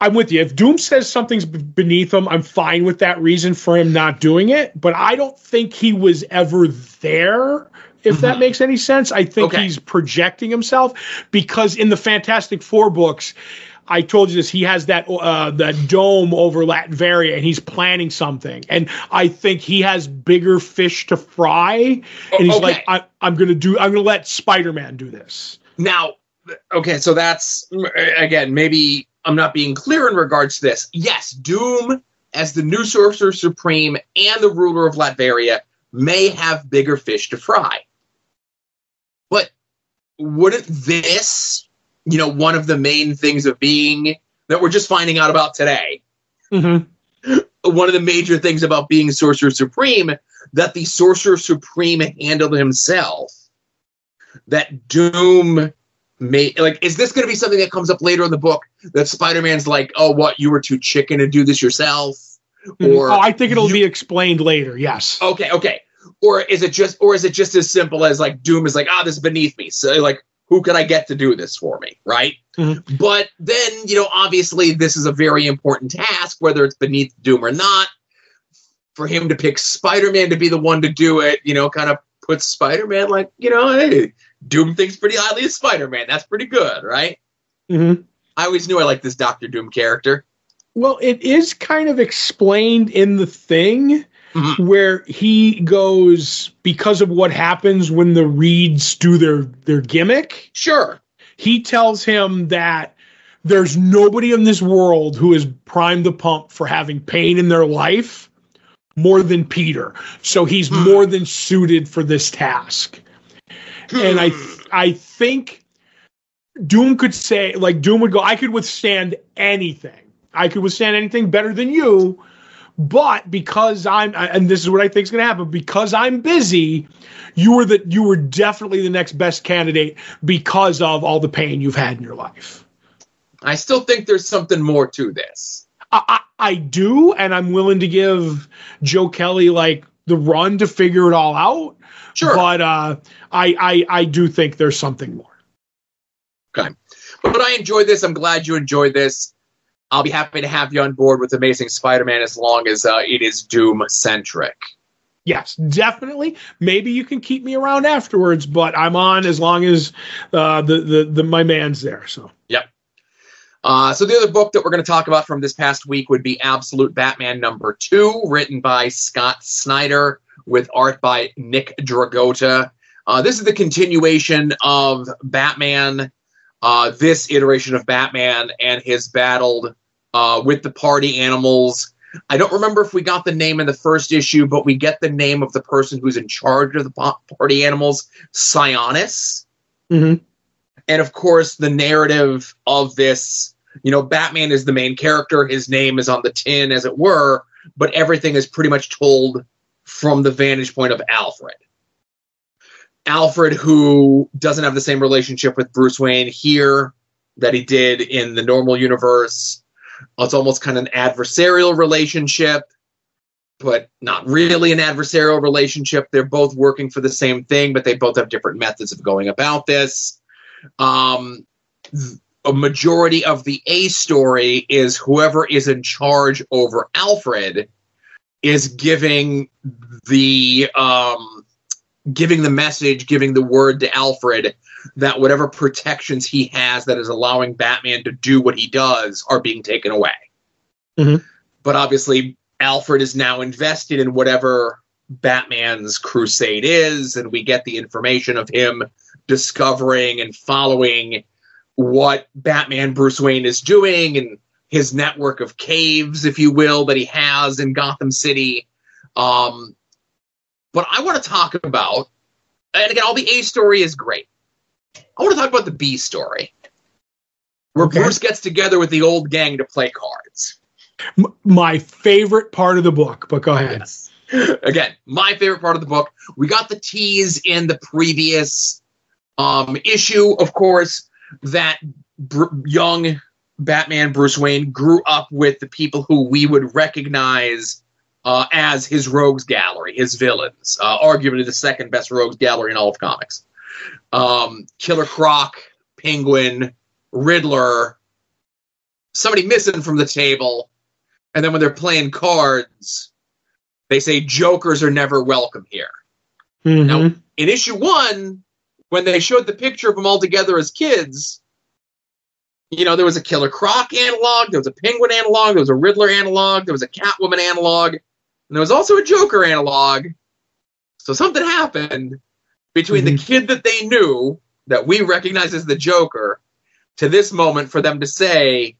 I'm with you. If Doom says something's beneath him, I'm fine with that reason for him not doing it. But I don't think he was ever there, if that makes any sense. I think he's projecting himself, because in the Fantastic Four books, I told you this, he has that dome over Latveria, and he's planning something. And I think he has bigger fish to fry. And he's like, I'm going to let Spider-Man do this. Now, okay, so that's, again, maybe I'm not being clear in regards to this. Yes, Doom, as the new Sorcerer Supreme and the ruler of Latveria, may have bigger fish to fry. But wouldn't this, one of the main things of being, that we're just finding out about today, one of the major things about being Sorcerer Supreme, that the Sorcerer Supreme handled himself, that Doom is this going to be something that comes up later in the book, that Spider-Man's like, oh, what, you were too chicken to do this yourself? Or I think it'll be explained later. Yes. Okay. Or is it just as simple as like Doom is like, this is beneath me. So like, who can I get to do this for me? Right. Mm-hmm. But then, obviously this is a very important task, whether it's beneath Doom or not, for him to pick Spider-Man to be the one to do it, kind of puts Spider-Man like, hey, Doom thinks pretty highly of Spider-Man. That's pretty good, right? Mm-hmm. I always knew I liked this Doctor Doom character. Well, it is kind of explained in the thing where he goes, because of what happens when the Reeds do their gimmick. Sure. He tells him that there's nobody in this world who has primed the pump for having pain in their life more than Peter. So he's more than suited for this task. And I think Doom could say, like, Doom would go, I could withstand anything. I could withstand anything better than you, but because and this is what I think is going to happen, because I'm busy, you were definitely the next best candidate because of all the pain you've had in your life. I still think there's something more to this. I do, and I'm willing to give Joe Kelly like the run to figure it all out. Sure, but I do think there's something more. Okay, but I enjoyed this. I'm glad you enjoyed this. I'll be happy to have you on board with Amazing Spider-Man as long as it is Doom-centric. Yes, definitely. Maybe you can keep me around afterwards, but I'm on as long as my man's there. So yep. So the other book that we're going to talk about from this past week would be Absolute Batman #2, written by Scott Snyder with art by Nick Dragotta. This is the continuation of Batman. This iteration of Batman and his battled with the party animals. I don't remember if we got the name in the first issue, but we get the name of the person who's in charge of the party animals, Sionis. Mm-hmm. And of course, the narrative of this, Batman is the main character. His name is on the tin, as it were, but everything is pretty much told from the vantage point of Alfred. Alfred, who doesn't have the same relationship with Bruce Wayne here that he did in the normal universe. It's almost kind of an adversarial relationship, but not really an adversarial relationship. They're both working for the same thing, but they both have different methods of going about this. A majority of the A story is whoever is in charge over Alfred is giving the message, giving the word to Alfred that whatever protections he has that is allowing Batman to do what he does are being taken away. Mm-hmm. But obviously, Alfred is now invested in whatever Batman's crusade is, and we get the information of him discovering and following what Batman Bruce Wayne is doing and his network of caves, if you will, that he has in Gotham City. But I want to talk about, and again, all the A story is great. I want to talk about the B story, where Bruce gets together with the old gang to play cards. My favorite part of the book, but go ahead. Yes. Again, my favorite part of the book. We got the tease in the previous issue, of course, that young Batman Bruce Wayne grew up with the people who we would recognize as his rogues gallery, his villains, arguably the second best rogues gallery in all of comics. Killer Croc, Penguin, Riddler, somebody missing from the table, and then when they're playing cards, they say jokers are never welcome here. Mm-hmm. Now, in issue 1, when they showed the picture of them all together as kids, there was a Killer Croc analog, there was a Penguin analog, there was a Riddler analog, there was a Catwoman analog, and there was also a Joker analog. So something happened between the kid that they knew, that we recognize as the Joker, to this moment for them to say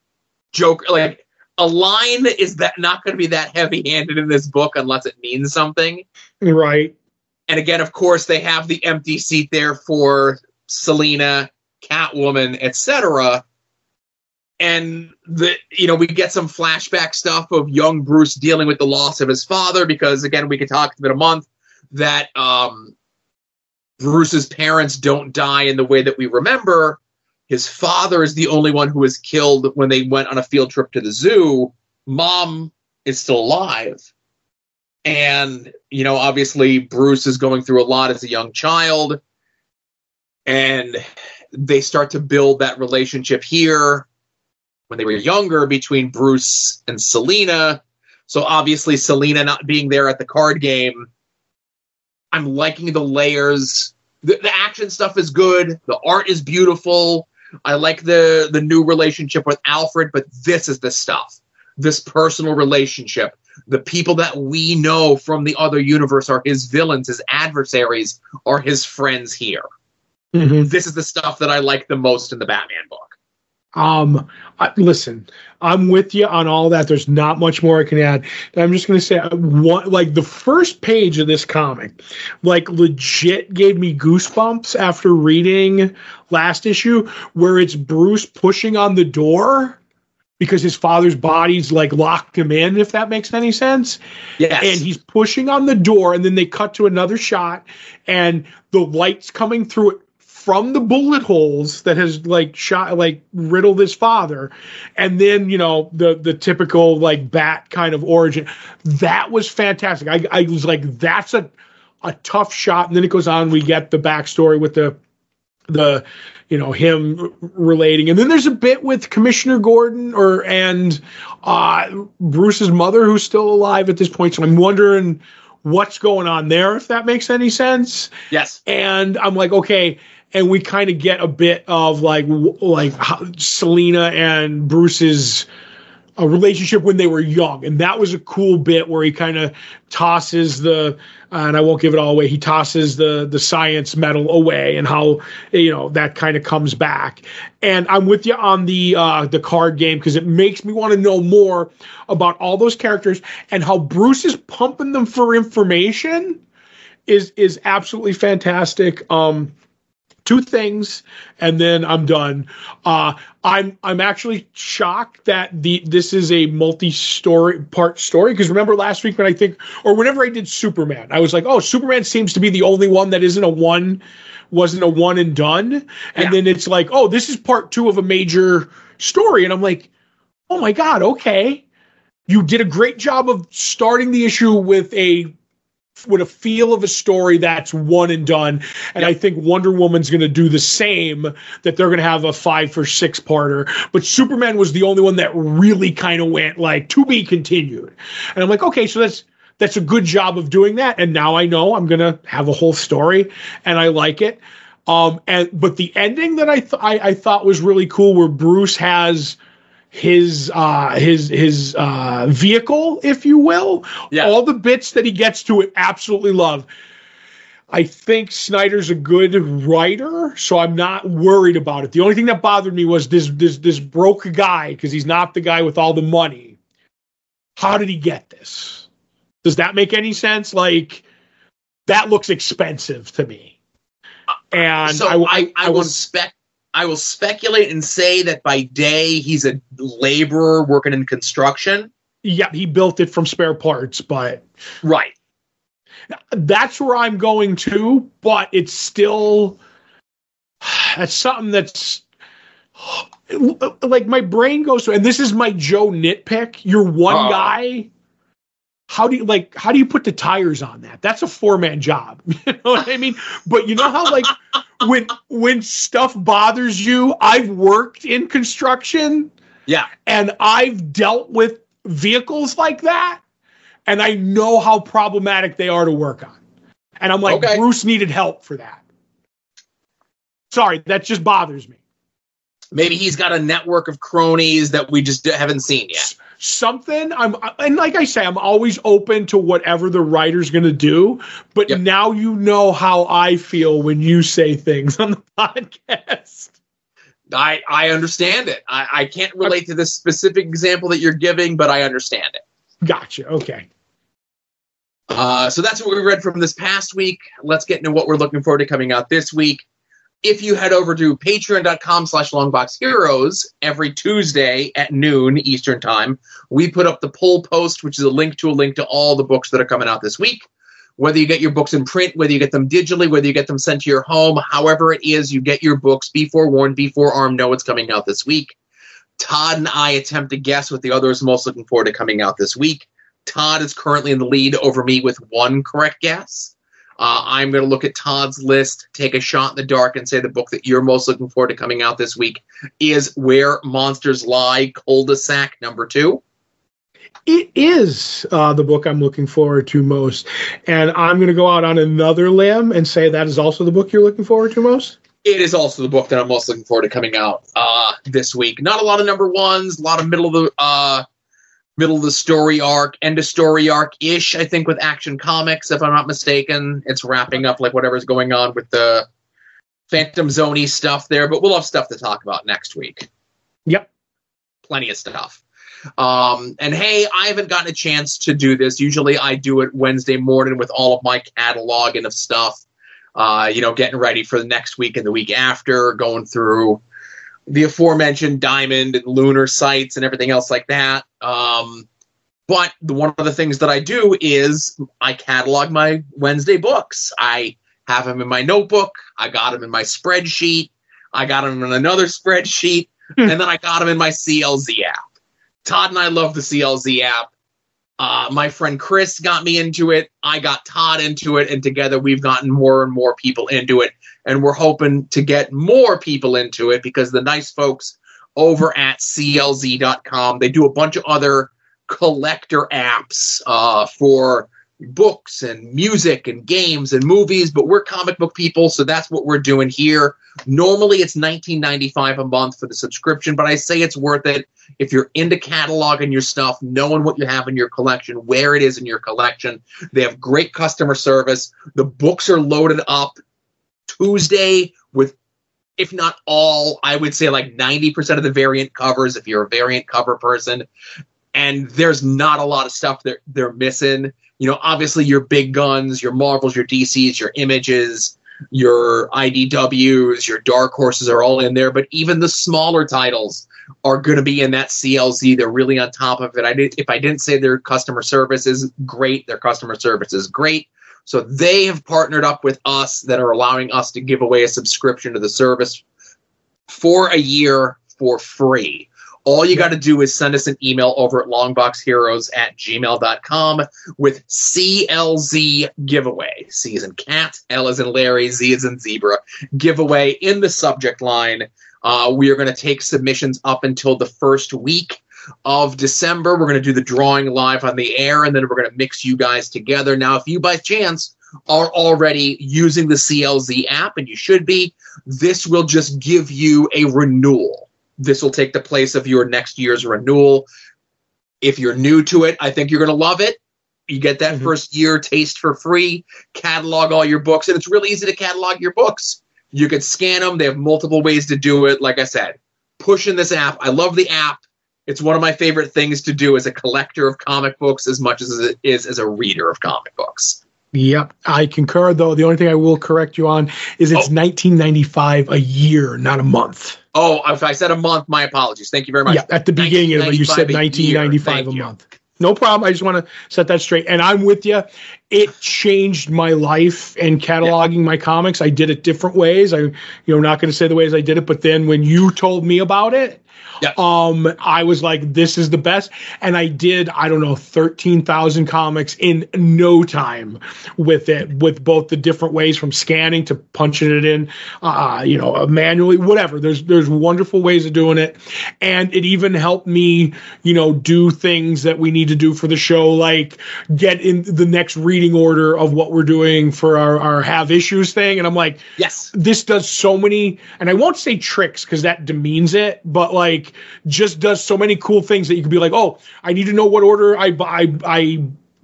Joker. Like, a line is that not going to be that heavy-handed in this book unless it means something. Right. And again, of course, they have the empty seat there for Selina, Catwoman, etc. And we get some flashback stuff of young Bruce dealing with the loss of his father, because again, we could talk in a month that Bruce's parents don't die in the way that we remember. His father is the only one who was killed when they went on a field trip to the zoo. Mom is still alive. And, obviously Bruce is going through a lot as a young child. And they start to build that relationship here when they were younger between Bruce and Selina. So obviously Selina not being there at the card game, I'm liking the layers. The action stuff is good. The art is beautiful. I like the new relationship with Alfred, but this is the stuff. This personal relationship. The people that we know from the other universe are his villains, his adversaries, are his friends here. Mm-hmm. This is the stuff that I like the most in the Batman book. Listen, I'm with you on all that. There's not much more I can add. I'm just going to say, the first page of this comic, legit gave me goosebumps after reading last issue, where it's Bruce pushing on the door because his father's body's locked him in, if that makes any sense. Yes. And he's pushing on the door, and then they cut to another shot, and the light's coming through it from the bullet holes that has riddled his father. And then, the typical bat kind of origin. That was fantastic. I was like, that's a tough shot. And then it goes on, we get the backstory with the him relating. And then there's a bit with Commissioner Gordon and Bruce's mother, who's still alive at this point. So I'm wondering what's going on there, if that makes any sense. Yes. And I'm like, okay. And we kind of get a bit of Selena and Bruce's relationship when they were young. And that was a cool bit where he kind of tosses and I won't give it all away, he tosses the science medal away, and how, that kind of comes back. And I'm with you on the card game, because it makes me want to know more about all those characters, and how Bruce is pumping them for information is absolutely fantastic. Two things, and then I'm done. I'm actually shocked that this is a part story, because remember last week whenever I did Superman, I was like, oh, Superman seems to be the only one that wasn't a one and done. And then it's like, oh, this is part 2 of a major story. And I'm like, oh my God, okay. You did a great job of starting the issue with a feel of a story that's one and done. And I think Wonder Woman's going to do the same, that they're going to have a 5 or 6 parter. But Superman was the only one that really kind of went to be continued. And I'm like, okay, so that's a good job of doing that. And now I know I'm going to have a whole story, and I like it. But the ending that I thought was really cool, where Bruce has his vehicle, if you will. Yeah. All the bits that he gets to it, absolutely love. I think Snyder's a good writer, so I'm not worried about it. The only thing that bothered me was this broke guy, because he's not the guy with all the money. How did he get this? Does that make any sense? That looks expensive to me. And so I will speculate and say that by day he's a laborer working in construction. Yeah, he built it from spare parts, but right. That's where I'm going to, but it's still something that's my brain goes to, and this is my Joe nitpick. You're one guy. How do you put the tires on that? That's a 4-man job. You know what I mean? But you know how when stuff bothers you, I've worked in construction. Yeah. And I've dealt with vehicles like that, and I know how problematic they are to work on. And I'm like, okay. Bruce needed help for that. Sorry, that just bothers me. Maybe he's got a network of cronies that we just haven't seen yet. Something. And like I say, I'm always open to whatever the writer's going to do. But now you know how I feel when you say things on the podcast. I understand it. I can't relate to this specific example that you're giving, but I understand it. Gotcha. Okay. So that's what we read from this past week. Let's get into what we're looking forward to coming out this week. If you head over to patreon.com/longboxheroes every Tuesday at noon Eastern time, we put up the poll post, which is a link to all the books that are coming out this week. Whether you get your books in print, whether you get them digitally, whether you get them sent to your home, however it is you get your books, be forewarned, be forearmed, know it's coming out this week. Todd and I attempt to guess what the other is most looking forward to coming out this week. Todd is currently in the lead over me with one correct guess. I'm going to look at Todd's list, take a shot in the dark, and say the book that you're most looking forward to coming out this week is Where Monsters Lie, Cul-de-sac #2. It is the book I'm looking forward to most. And I'm going to go out on another limb and say that is also the book you're looking forward to most. It is also the book that I'm most looking forward to coming out this week. Not a lot of number ones, a lot of middle of the story arc, end of story arc-ish, I think, with Action Comics, if I'm not mistaken. It's wrapping up like whatever's going on with the Phantom Zone-y stuff there, but we'll have stuff to talk about next week. Yep. Plenty of stuff. And hey, I haven't gotten a chance to do this. Usually I do it Wednesday morning with all of my cataloging of stuff, getting ready for the next week and the week after, going through the aforementioned Diamond and Lunar sites and everything else like that. But one of the things that I do is I catalog my Wednesday books. I have them in my notebook. I got them in my spreadsheet. I got them in another spreadsheet. And then I got them in my CLZ app. Todd and I love the CLZ app. My friend Chris got me into it. I got Todd into it. And together we've gotten more and more people into it. And we're hoping to get more people into it because the nice folks over at CLZ.com, they do a bunch of other collector apps for books and music and games and movies, but we're comic book people, so that's what we're doing here. Normally it's $19.95 a month for the subscription, but I say it's worth it if you're into cataloging your stuff, knowing what you have in your collection, where it is in your collection. They have great customer service. The books are loaded up Tuesday with, if not all, I would say like 90% of the variant covers if you're a variant cover person. And there's not a lot of stuff that they're missing. Obviously your big guns, your Marvels, your DCs, your Images, your IDWs, your Dark Horses are all in there. But even the smaller titles are going to be in that CLZ. They're really on top of it. If I didn't say their customer service is great, their customer service is great. So they have partnered up with us that are allowing us to give away a subscription to the service for a year for free. All you got to do is send us an email over at longboxheroes@gmail.com with CLZ giveaway. C as in cat, L as in Larry, Z as in zebra. Giveaway in the subject line. We are going to take submissions up until the first week of December. We're going to do the drawing live on the air, and then we're going to mix you guys together. Now, if you by chance are already using the CLZ app, and you should be, this will just give you a renewal. This will take the place of your next year's renewal. If you're new to it, I think you're going to love it. You get that first year taste for free, catalog all your books, and it's really easy to catalog your books. You can scan them. They have multiple ways to do it. Like I said, pushing this app. I love the app. It's one of my favorite things to do as a collector of comic books as much as it is as a reader of comic books. Yep, I concur, though. The only thing I will correct you on is it's $19.95 a year, not a month. Oh, if I said a month, my apologies. Thank you very much. Yeah, at the beginning of it, you said $19.95 a month. No problem. I just want to set that straight. And I'm with you. It changed my life in cataloging my comics. I did it different ways. I'm not going to say the ways I did it, but then when you told me about it, I was like, this is the best. And I did, 13,000 comics in no time with it, with both the different ways from scanning to punching it in, manually, whatever. There's wonderful ways of doing it. And it even helped me, do things that we need to do for the show, like get in the next reading order of what we're doing for our have issues thing. And I'm like, yes, this does so many, and I won't say tricks because that demeans it, but like just does so many cool things that you could be like, oh, I need to know what order I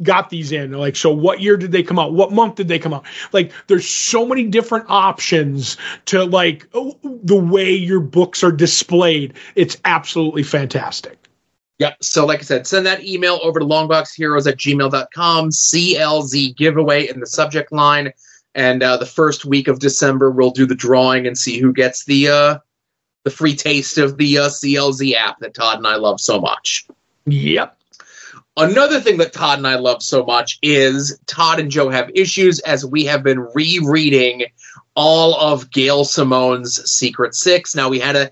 got these in. Like, so what year did they come out? What month did they come out? Like, there's so many different options to like the way your books are displayed. It's absolutely fantastic. Yep. So like I said, send that email over to longboxheroes@gmail.com, CLZ giveaway in the subject line. And the first week of December, we'll do the drawing and see who gets the free taste of the CLZ app that Todd and I love so much. Yep. Another thing that Todd and I love so much is Todd and Joe Have Issues, as we have been rereading all of Gail Simone's Secret Six. Now, we had to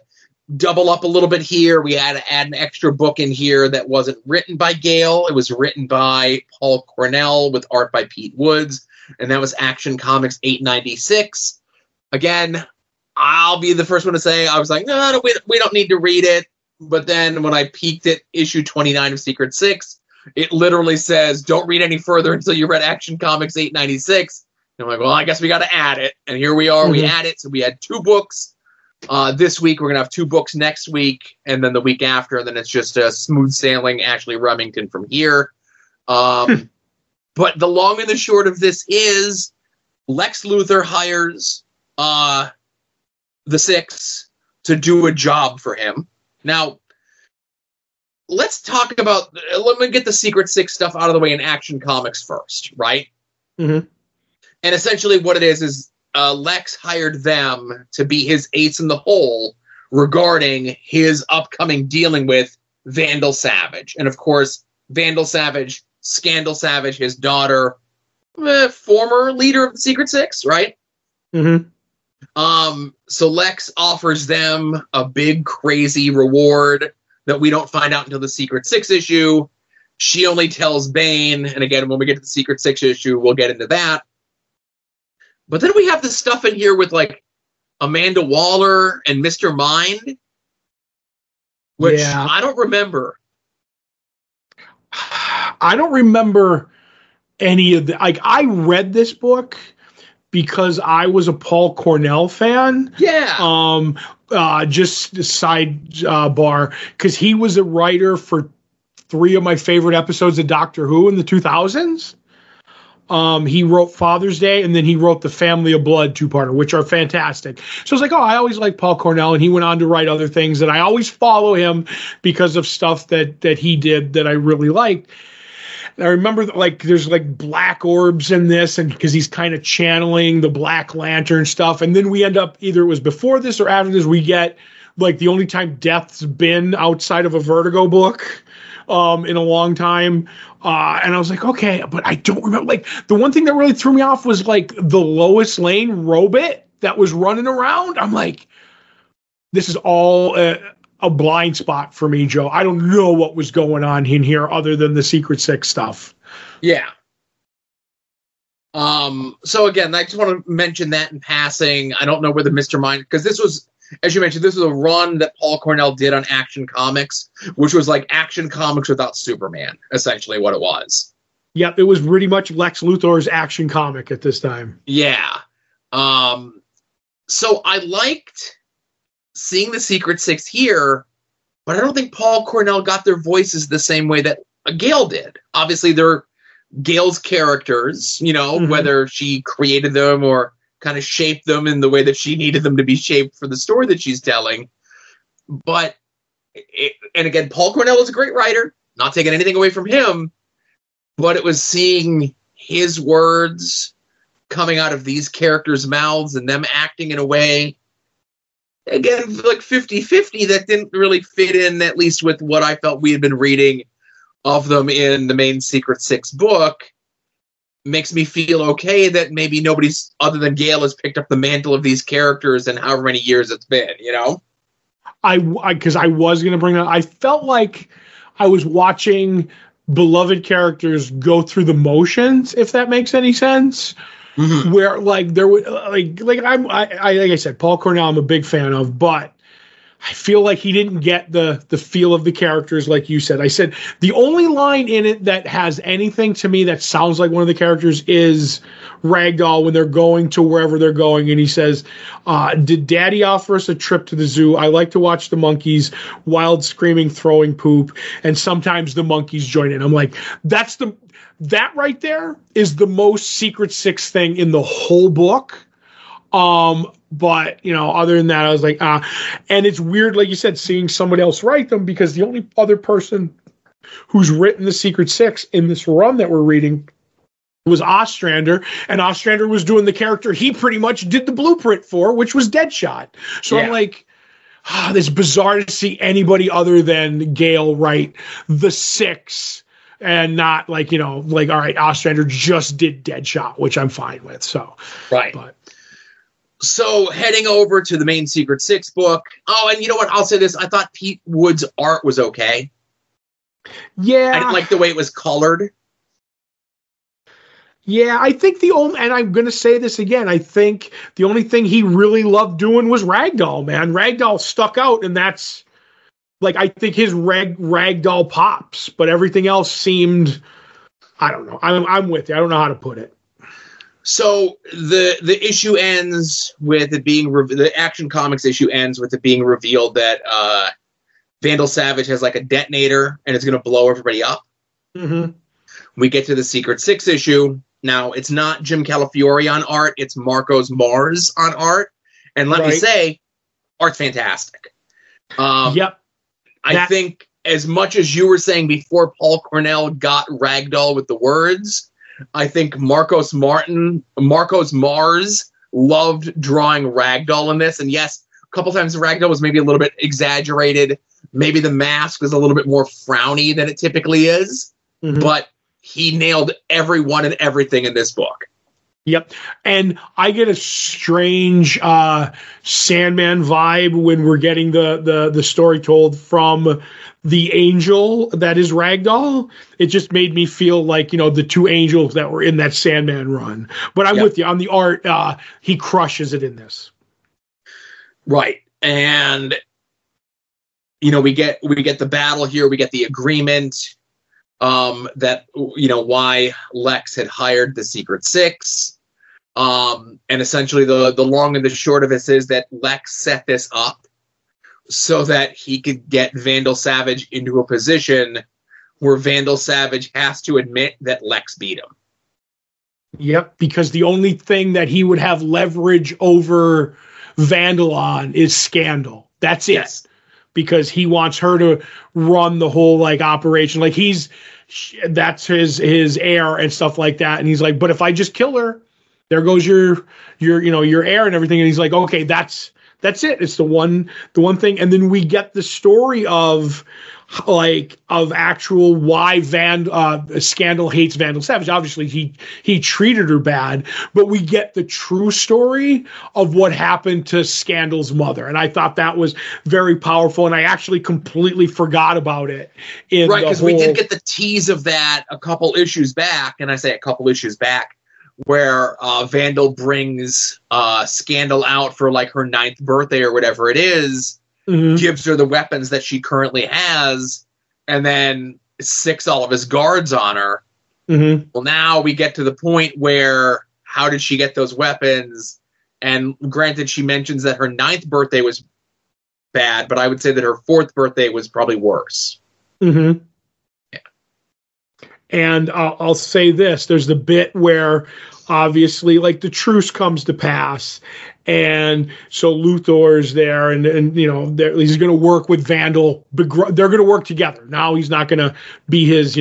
double up a little bit here. We had to add an extra book in here that wasn't written by Gail. It was written by Paul Cornell with art by Pete Woods, and that was Action Comics 896. Again, I'll be the first one to say, I was like, no, we don't need to read it. But then when I peeked at issue 29 of Secret Six, it literally says, don't read any further until you read Action Comics 896. And I'm like, well, I guess we got to add it. And here we are. We add it. So we had 2 books this week. We're going to have 2 books next week. And then the week after. And then it's just a smooth sailing Ashley Remington from here. But the long and the short of this is Lex Luthor hires the Six to do a job for him. Now, let's talk about, let me get the Secret Six stuff out of the way in Action Comics first, right? Mm-hmm. And essentially what it is Lex hired them to be his ace in the hole regarding his upcoming dealing with Vandal Savage. And of course, Vandal Savage, Scandal Savage, his daughter, former leader of the Secret Six, right? Mm-hmm. So Lex offers them a big, crazy reward that we don't find out until the Secret Six issue. She only tells Bane, and again, when we get to the Secret Six issue, we'll get into that. But then we have this stuff in here with, like, Amanda Waller and Mr. Mind, which I don't remember. I don't remember any of the... Like, I read this book because I was a Paul Cornell fan. Yeah. Just a side bar, because he was a writer for 3 of my favorite episodes of Doctor Who in the 2000s. He wrote Father's Day, and then he wrote the Family of Blood 2-parter, which are fantastic. So I was like, oh, I always liked Paul Cornell, and he went on to write other things that I always follow him because of stuff that he did that I really liked. And I remember, like, there's, like, black orbs in this, and because he's kind of channeling the Black Lantern stuff. And then we end up, either it was before this or after this, we get, like, the only time Death's been outside of a Vertigo book in a long time. And I was like, okay, but I don't remember. Like, the one thing that really threw me off was, like, the Lois Lane robot that was running around. I'm like, this is all a blind spot for me, Joe. I don't know what was going on in here other than the Secret Six stuff. Yeah. So again, I just want to mention that in passing. I don't know whether Mr. Mind, because this was, as you mentioned, this was a run that Paul Cornell did on Action Comics, which was like Action Comics without Superman, essentially what it was. Yep, it was pretty much Lex Luthor's Action comic at this time. Yeah. So I liked seeing the Secret Six here, but I don't think Paul Cornell got their voices the same way that Gale did. Obviously, they're Gale's characters, you know, whether she created them or kind of shaped them in the way that she needed them to be shaped for the story that she's telling. But, and again, Paul Cornell is a great writer, not taking anything away from him, but it was seeing his words coming out of these characters' mouths and them acting in a way, again, like 50-50, that didn't really fit in, at least with what I felt we had been reading of them in the main Secret Six book. Makes me feel okay that maybe nobody's other than Gale has picked up the mantle of these characters in however many years it's been, you know? Because I was going to bring that. I felt like I was watching beloved characters go through the motions, if that makes any sense. Mm-hmm. Where, like, there would, like I said, Paul Cornell I'm a big fan of, but I feel like he didn't get the feel of the characters like you said. I said the only line in it that has anything to me that sounds like one of the characters is Ragdoll when they're going to wherever they're going, and he says, did Daddy offer us a trip to the zoo? I like to watch the monkeys, wild screaming, throwing poop, and sometimes the monkeys join in. I'm like, that right there is the most Secret Six thing in the whole book. But, you know, other than that, I was like, and it's weird, like you said, seeing somebody else write them, because the only other person who's written the Secret Six in this run that we're reading was Ostrander, and Ostrander was doing the character he pretty much did the blueprint for, which was Deadshot. So yeah. I'm like, it's bizarre to see anybody other than Gale write the Six, and not like, you know, like, all right, Ostrander just did Deadshot, which I'm fine with. So, right. So heading over to the main Secret Six book. Oh, and you know what? I'll say this. I thought Pete Wood's art was okay. Yeah. I didn't like the way it was colored. Yeah, I think and I'm going to say this again, I think the only thing he really loved doing was Ragdoll, man. Ragdoll stuck out, and that's, like, I think his Ragdoll pops, but everything else seemed, I don't know. I'm with you. I don't know how to put it. So the issue ends with it being the Action Comics issue ends with it being revealed that Vandal Savage has like a detonator and it's going to blow everybody up. Mm-hmm. We get to the Secret Six issue. Now it's not Jim Calafiore on art; it's Marcos Mars on art. And let me say, art's fantastic. Yep. I think as much as you were saying before, Paul Cornell got Ragdoll with the words. I think Marcos Mars loved drawing Ragdoll in this. And yes, a couple times the Ragdoll was maybe a little bit exaggerated. Maybe the mask was a little bit more frowny than it typically is. Mm-hmm. But he nailed everyone and everything in this book. Yep. And I get a strange Sandman vibe when we're getting the story told from the angel that is Ragdoll. It just made me feel like, the two angels that were in that Sandman run. But I'm with you on the art. He crushes it in this. Right. And, we get the battle here. We get the agreement that, why Lex had hired the Secret Six. And essentially the long and the short of this is that Lex set this up so that he could get Vandal Savage into a position where Vandal Savage has to admit that Lex beat him. Yep, because the only thing that he would have leverage over Vandal on is Scandal. That's it. Yes. Because he wants her to run the whole operation. That's his heir and stuff like that. And he's like, but if I just kill her, there goes your heir and everything. And he's like, okay, that's it. It's the one thing. And then we get the story of actual why Scandal hates Vandal Savage. Obviously he treated her bad, but we get the true story of what happened to Scandal's mother. And I thought that was very powerful. And I actually completely forgot about it. Right. Because we did get the tease of that a couple issues back. And I say a couple issues back, where Vandal brings Scandal out for her 9th birthday or whatever it is, mm-hmm. gives her the weapons that she currently has, and then sicks all of his guards on her. Mm-hmm. Well, now we get to the point where how did she get those weapons? And granted, she mentions that her 9th birthday was bad, but I would say that her 4th birthday was probably worse. Mm-hmm. And I'll say this, there's the bit where obviously the truce comes to pass. And so Luthor's there and he's going to work with Vandal. They're going to work together. Now he's not going to be his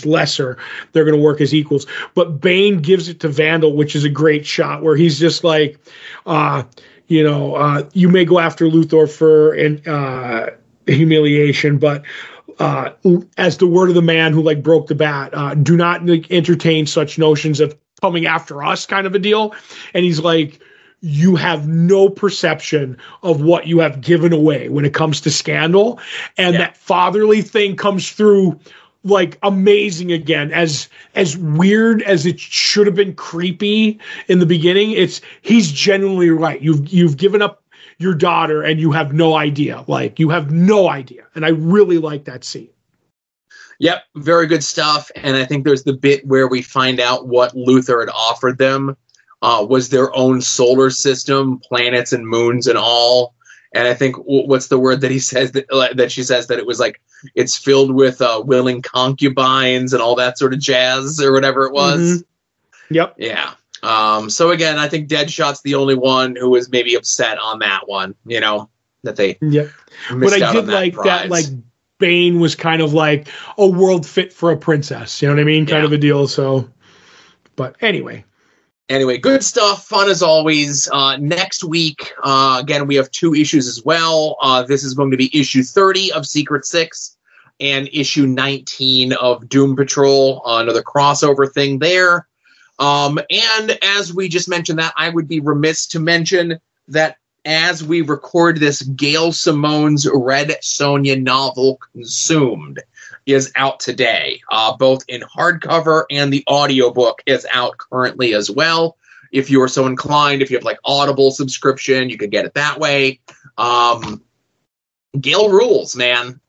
lesser. They're going to work as equals. But Bane gives it to Vandal, which is a great shot where he's just like, you may go after Luthor for humiliation, but as the word of the man who broke the bat, do not entertain such notions of coming after us kind of a deal. And he's like, you have no perception of what you have given away when it comes to Scandal. And that fatherly thing comes through amazing again, as weird as it should have been creepy in the beginning. He's genuinely right. You've given up your daughter and you have no idea. You have no idea. And I really like that scene. Yep, very good stuff. And I think there's the bit where we find out what Luthor had offered them was their own solar system, planets and moons and all. And I think what's the word that he says that she says that it was it's filled with willing concubines and all that sort of jazz or whatever it was. Mm-hmm. Yep. Yeah. So again, I think Deadshot's the only one who was maybe upset on that one, that they But I did like prize. That Bane was kind of like a world fit for a princess, you know what I mean? Kind of a deal. So, but anyway, good stuff. Fun as always. Next week, again, we have 2 issues as well. This is going to be issue 30 of Secret Six and issue 19 of Doom Patrol. Another crossover thing there. And as we just mentioned that, I would be remiss to mention that as we record this, Gail Simone's Red Sonja novel Consumed is out today. Both in hardcover and the audiobook is out currently as well. If you are so inclined, if you have Audible subscription, you could get it that way. Gail rules, man.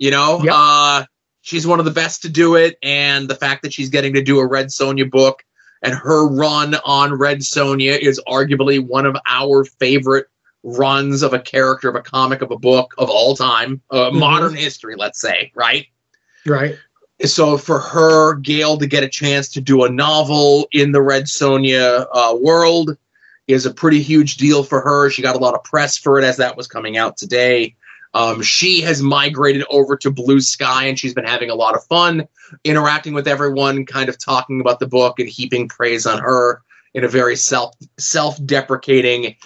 She's one of the best to do it. And the fact that she's getting to do a Red Sonja book and her run on Red Sonja is arguably one of our favorite runs of a character, of a comic, of a book of all time, modern history, let's say, right? Right. So for her, Gail, to get a chance to do a novel in the Red Sonja world is a pretty huge deal for her. She got a lot of press for it as that was coming out today. She has migrated over to Blue Sky, and she's been having a lot of fun interacting with everyone, kind of talking about the book and heaping praise on her in a very self-deprecating,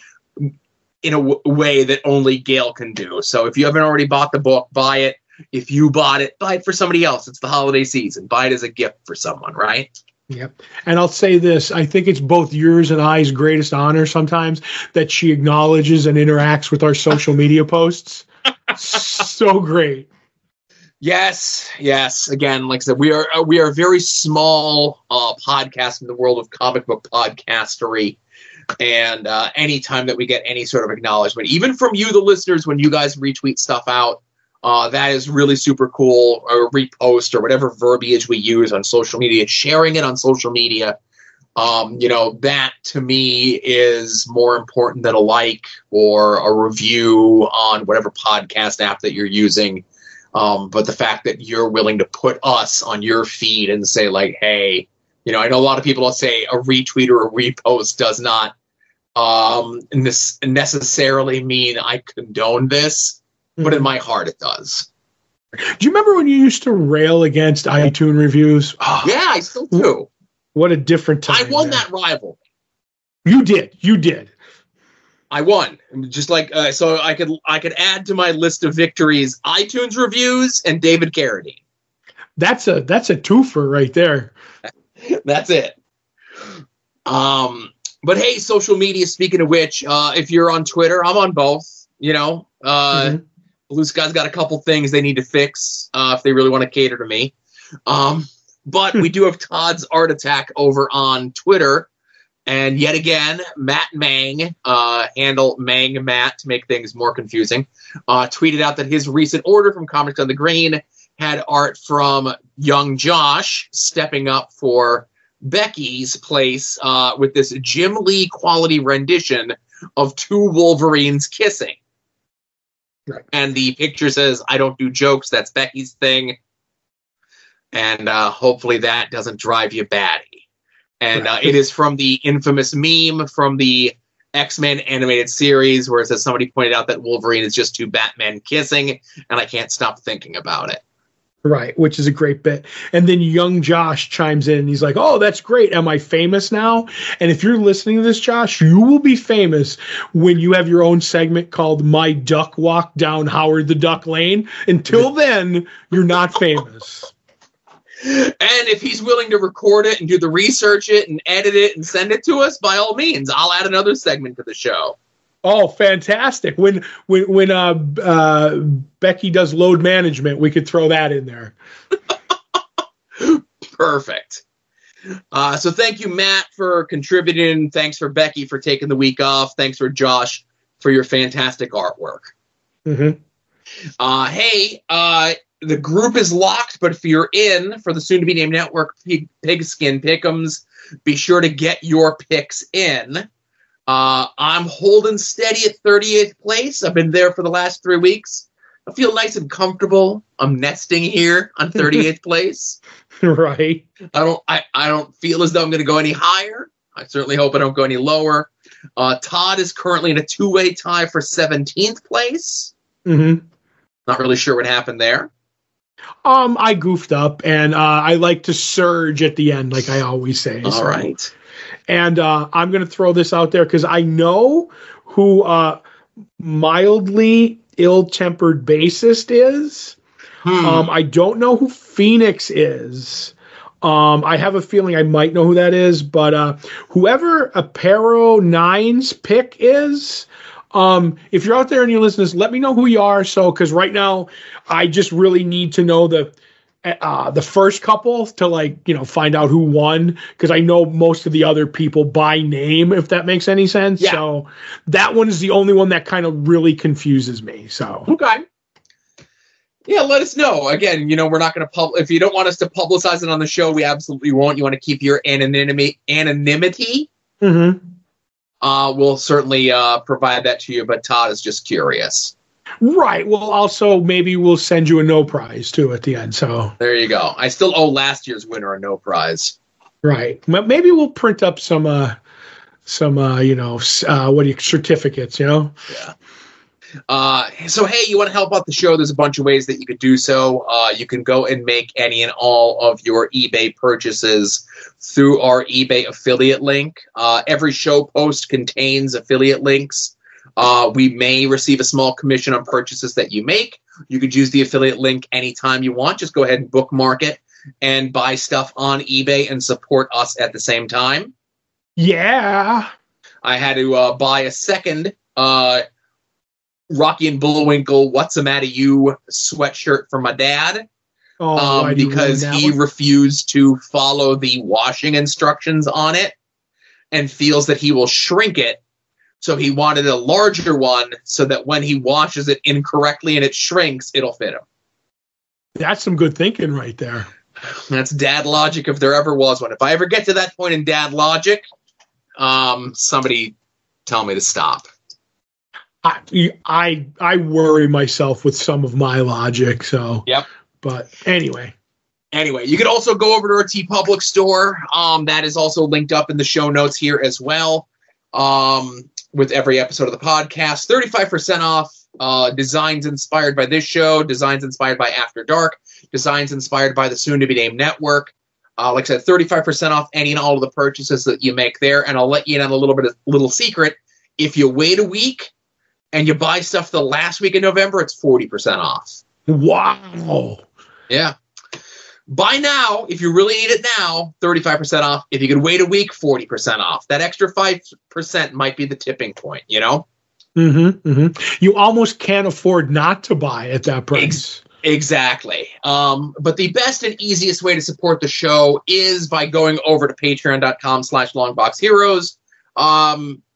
in a way that only Gail can do. So if you haven't already bought the book, buy it. If you bought it, buy it for somebody else. It's the holiday season. Buy it as a gift for someone, right? Yep. And I'll say this. I think it's both yours and I's greatest honor sometimes that she acknowledges and interacts with our social media posts. So great. Yes. Again, like I said, we are a very small podcast in the world of comic book podcastery. And anytime that we get any sort of acknowledgement, even from you, the listeners, when you guys retweet stuff out, that is really super cool, or repost, or whatever verbiage we use on social media, sharing it on social media. That to me is more important than a like or a review on whatever podcast app that you're using. But the fact that you're willing to put us on your feed and say, like, hey, I know a lot of people will say a retweet or a repost does not necessarily mean I condone this. But in my heart, it does. Do you remember when you used to rail against iTunes reviews? Oh, yeah, I still do. What a different time. I won that rivalry. You did. I won. Just like so, I could add to my list of victories iTunes reviews and David Carradine. That's a twofer right there. That's it. But hey, social media. Speaking of which, if you're on Twitter, I'm on both. Blue Sky's got a couple things they need to fix if they really want to cater to me. But we do have Todd's Art Attack over on Twitter. And yet again, Matt Mang, handle Mang Matt to make things more confusing, tweeted out that his recent order from Comics on the Green had art from young Josh stepping up for Becky's place with this Jim Lee quality rendition of two Wolverines kissing. Right. And the picture says, "I don't do jokes. That's Becky's thing." And hopefully that doesn't drive you batty. And it is from the infamous meme from the X-Men animated series where it says somebody pointed out that Wolverine is just two Batmen kissing, and I can't stop thinking about it. Right, which is a great bit. And then young Josh chimes in and he's like, "Oh, that's great. Am I famous now?" And if you're listening to this, Josh, you will be famous when you have your own segment called My Duck Walk Down Howard the Duck Lane. Until then, you're not famous. And if he's willing to record it and do the research it and edit it and send it to us, by all means, I'll add another segment to the show. Oh, fantastic. When Becky does load management, we could throw that in there. Perfect. So thank you, Matt, for contributing. Thanks for Becky for taking the week off. Thanks for Josh for your fantastic artwork. Mm-hmm. The group is locked, but if you're in for the soon-to-be-named network Pigskin Pick'ems, be sure to get your picks in. I'm holding steady at 38th place. I've been there for the last 3 weeks. I feel nice and comfortable. I'm nesting here on 38th place. Right. I don't feel as though I'm going to go any higher. I certainly hope I don't go any lower. Todd is currently in a two-way tie for 17th place. Mm-hmm. Not really sure what happened there. I goofed up, and I like to surge at the end, like I always say. All right. And I'm going to throw this out there because I know who mildly ill-tempered bassist is. I don't know who Phoenix is. I have a feeling I might know who that is, but whoever Aparo 9's pick is, if you're out there and you listen to this, let me know who you are. So, because right now I just really need to know the first couple to find out who won, because I know most of the other people by name, if that makes any sense. Yeah. So that one is the only one that kind of really confuses me. So okay. Yeah, let us know. Again, we're not going to if you don't want us to publicize it on the show, we absolutely won't. You want to keep your anonymity. Mm-hmm. We'll certainly provide that to you, but Todd is just curious. Right. Well, also, maybe we'll send you a no prize, too, at the end. So there you go. I still owe last year's winner a no prize. Right. Maybe we'll print up some certificates, Yeah. So, hey, you want to help out the show? There's a bunch of ways that you could do so. You can go and make any and all of your eBay purchases through our eBay affiliate link. Every show post contains affiliate links. We may receive a small commission on purchases that you make. You could use the affiliate link anytime you want. Just go ahead and bookmark it and buy stuff on eBay and support us at the same time. Yeah. I had to buy a second Rocky and Bullwinkle What's the Matter You sweatshirt for my dad because he refused to follow the washing instructions on it and feels that he will shrink it. So he wanted a larger one so that when he washes it incorrectly and it shrinks, it'll fit him. That's some good thinking right there. That's dad logic if there ever was one. If I ever get to that point in dad logic, somebody tell me to stop. I worry myself with some of my logic. So yep. But anyway, you could also go over to our TeePublic store. That is also linked up in the show notes here as well. With every episode of the podcast, 35% off. Designs inspired by this show, designs inspired by After Dark, designs inspired by the soon-to-be-named network. Like I said, 35% off any and all of the purchases that you make there. And I'll let you in on a little secret. If you wait a week and you buy stuff the last week of November, it's 40% off. Wow. Yeah. Buy now. If you really need it now, 35% off. If you could wait a week, 40% off. That extra 5% might be the tipping point, Mm-hmm, mm-hmm. You almost can't afford not to buy at that price. Exactly. But the best and easiest way to support the show is by going over to patreon.com/longboxheroes.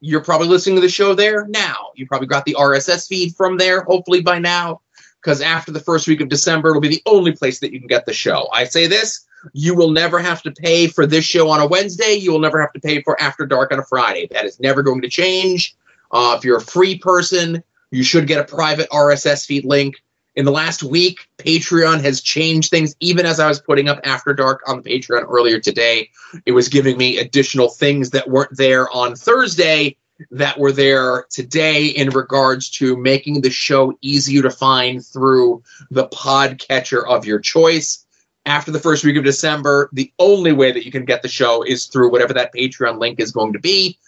You're probably listening to the show there now. You probably got the RSS feed from there, hopefully by now, because after the first week of December, it'll be the only place that you can get the show. I say this, you will never have to pay for this show on a Wednesday. You will never have to pay for After Dark on a Friday. That is never going to change. If you're a free person, you should get a private RSS feed link. In the last week, Patreon has changed things. Even as I was putting up After Dark on the Patreon earlier today, it was giving me additional things that weren't there on Thursday that were there today in regards to making the show easier to find through the podcatcher of your choice. After the first week of December, the only way that you can get the show is through whatever that Patreon link is going to be.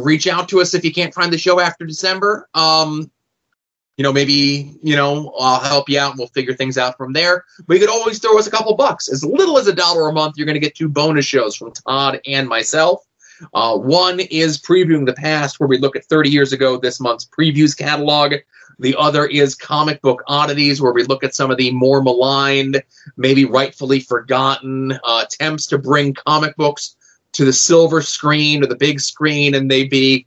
Reach out to us if you can't find the show after December. Maybe, I'll help you out and we'll figure things out from there. But you could always throw us a couple bucks. As little as $1 a month, you're going to get 2 bonus shows from Todd and myself. One is Previewing the Past, where we look at 30 years ago, this month's previews catalog. The other is Comic Book Oddities, where we look at some of the more maligned, maybe rightfully forgotten attempts to bring comic books to the silver screen or the big screen, and they be,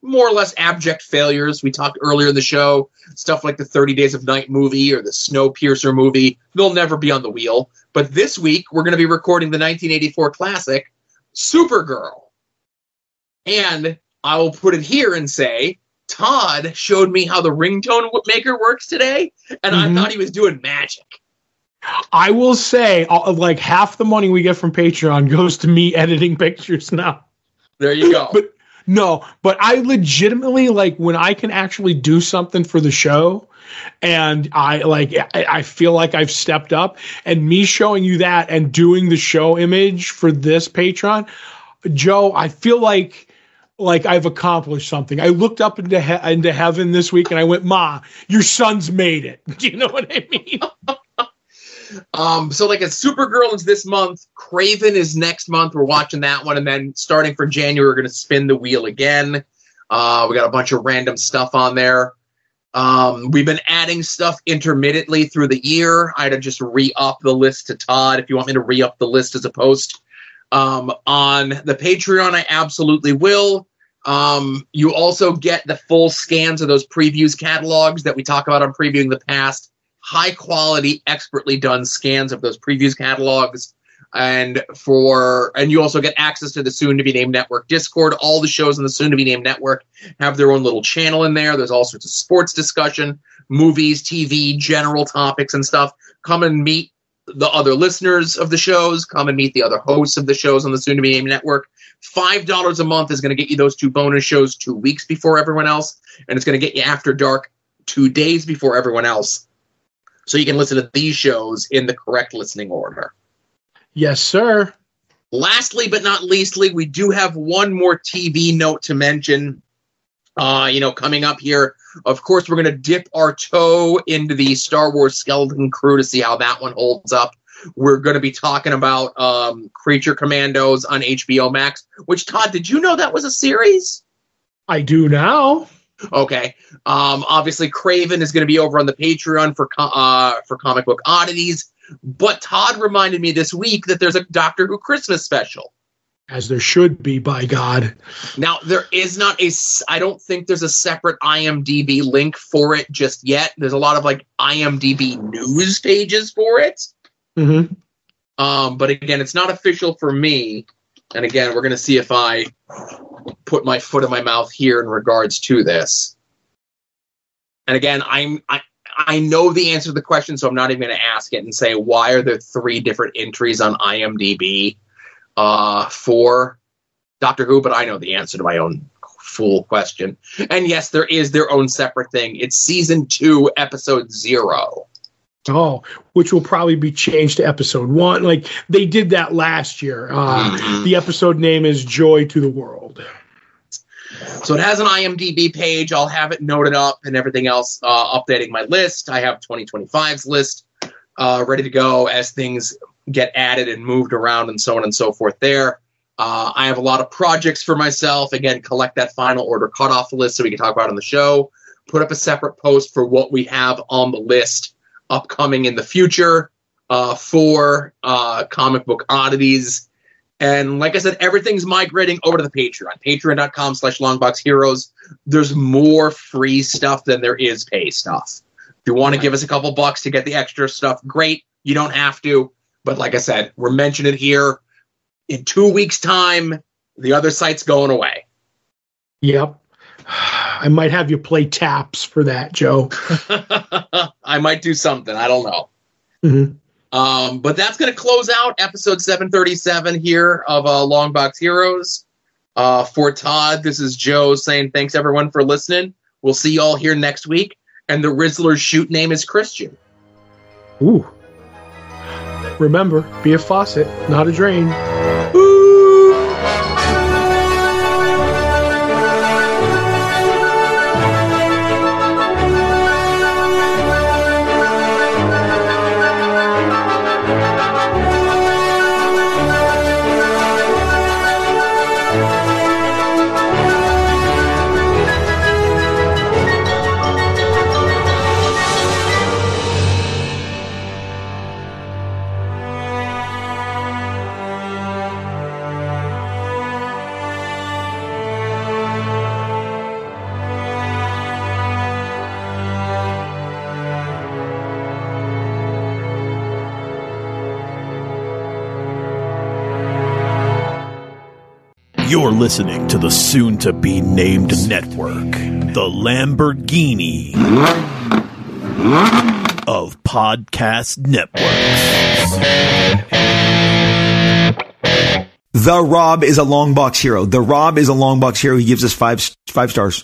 more or less abject failures. We talked earlier in the show, stuff like the 30 Days of Night movie or the Snowpiercer movie. They'll never be on the wheel. But this week, we're going to be recording the 1984 classic, Supergirl. And I will put it here and say, Todd showed me how the ringtone maker works today, and I thought he was doing magic. I will say, like, half the money we get from Patreon goes to me editing pictures now. There you go. But I legitimately, like, when I can actually do something for the show and I feel like I've stepped up, and me showing you that and doing the show image for this Patreon, Joe, I feel like I've accomplished something. I looked up into heaven this week and I went, Ma, your son's made it. Do you know what I mean? So like Supergirl is this month, Kraven is next month. We're watching that one, and then starting for January, we're going to spin the wheel again. We got a bunch of random stuff on there. We've been adding stuff intermittently through the year. I had to just re-up the list to Todd. If you want me to re-up the list as a post on the Patreon, I absolutely will. You also get the full scans of those previews catalogs that we talk about on Previewing the Past high quality, expertly done scans of those previews catalogs. And you also get access to the soon-to-be-named network Discord. All the shows on the soon-to-be-named network have their own little channel in there. There's all sorts of sports discussion, movies, TV, general topics and stuff. Come and meet the other listeners of the shows. Come and meet the other hosts of the shows on the soon-to-be-named network. $5 a month is going to get you those 2 bonus shows 2 weeks before everyone else. And it's going to get you After Dark 2 days before everyone else. So you can listen to these shows in the correct listening order. Yes, sir. Lastly, but not leastly, we do have one more TV note to mention. Coming up here, of course, we're going to dip our toe into the Star Wars Skeleton Crew to see how that one holds up. We're going to be talking about Creature Commandos on HBO Max, which, Todd, did you know that was a series? I do now. Okay. Obviously, Craven is going to be over on the Patreon for Comic Book Oddities. But Todd reminded me this week that there's a Doctor Who Christmas special. As there should be, by God. Now, there is not I don't think there's a separate IMDb link for it just yet. There's a lot of IMDb news pages for it. Mm-hmm. But again, it's not official for me. And again, we're going to see if I put my foot in my mouth here in regards to this. And again, I know the answer to the question, so I'm not even going to ask it and say, why are there 3 different entries on IMDb for Doctor Who? But I know the answer to my own fool question. And yes, there is their own separate thing. It's season 2, episode 0. Oh, which will probably be changed to episode 1. They did that last year. The episode name is Joy to the World. So it has an IMDb page. I'll have it noted up and everything else, updating my list. I have 2025's list ready to go as things get added and moved around and so on and so forth there. I have a lot of projects for myself. Again, collect that final order cutoff list so we can talk about it on the show. Put up a separate post for what we have on the list upcoming in the future for Comic Book Oddities. And like I said, everything's migrating over to the Patreon. Patreon.com/LongboxHeroes. There's more free stuff than there is pay stuff. If you want to give us a couple bucks to get the extra stuff, great. You don't have to. But like I said, we're mentioning it here. In 2 weeks' time, the other site's going away. Yep. I might have you play taps for that, Joe. I might do something. I don't know. Mm-hmm. But that's going to close out episode 737 here of Longbox Heroes. For Todd, this is Joe saying thanks, everyone, for listening. We'll see you all here next week. And the Rizzler's shoot name is Christian. Ooh. Remember, be a faucet, not a drain. You're listening to the soon-to-be-named network, the Lamborghini of podcast networks. The Rob is a Longbox hero. The Rob is a Longbox hero. He gives us five stars.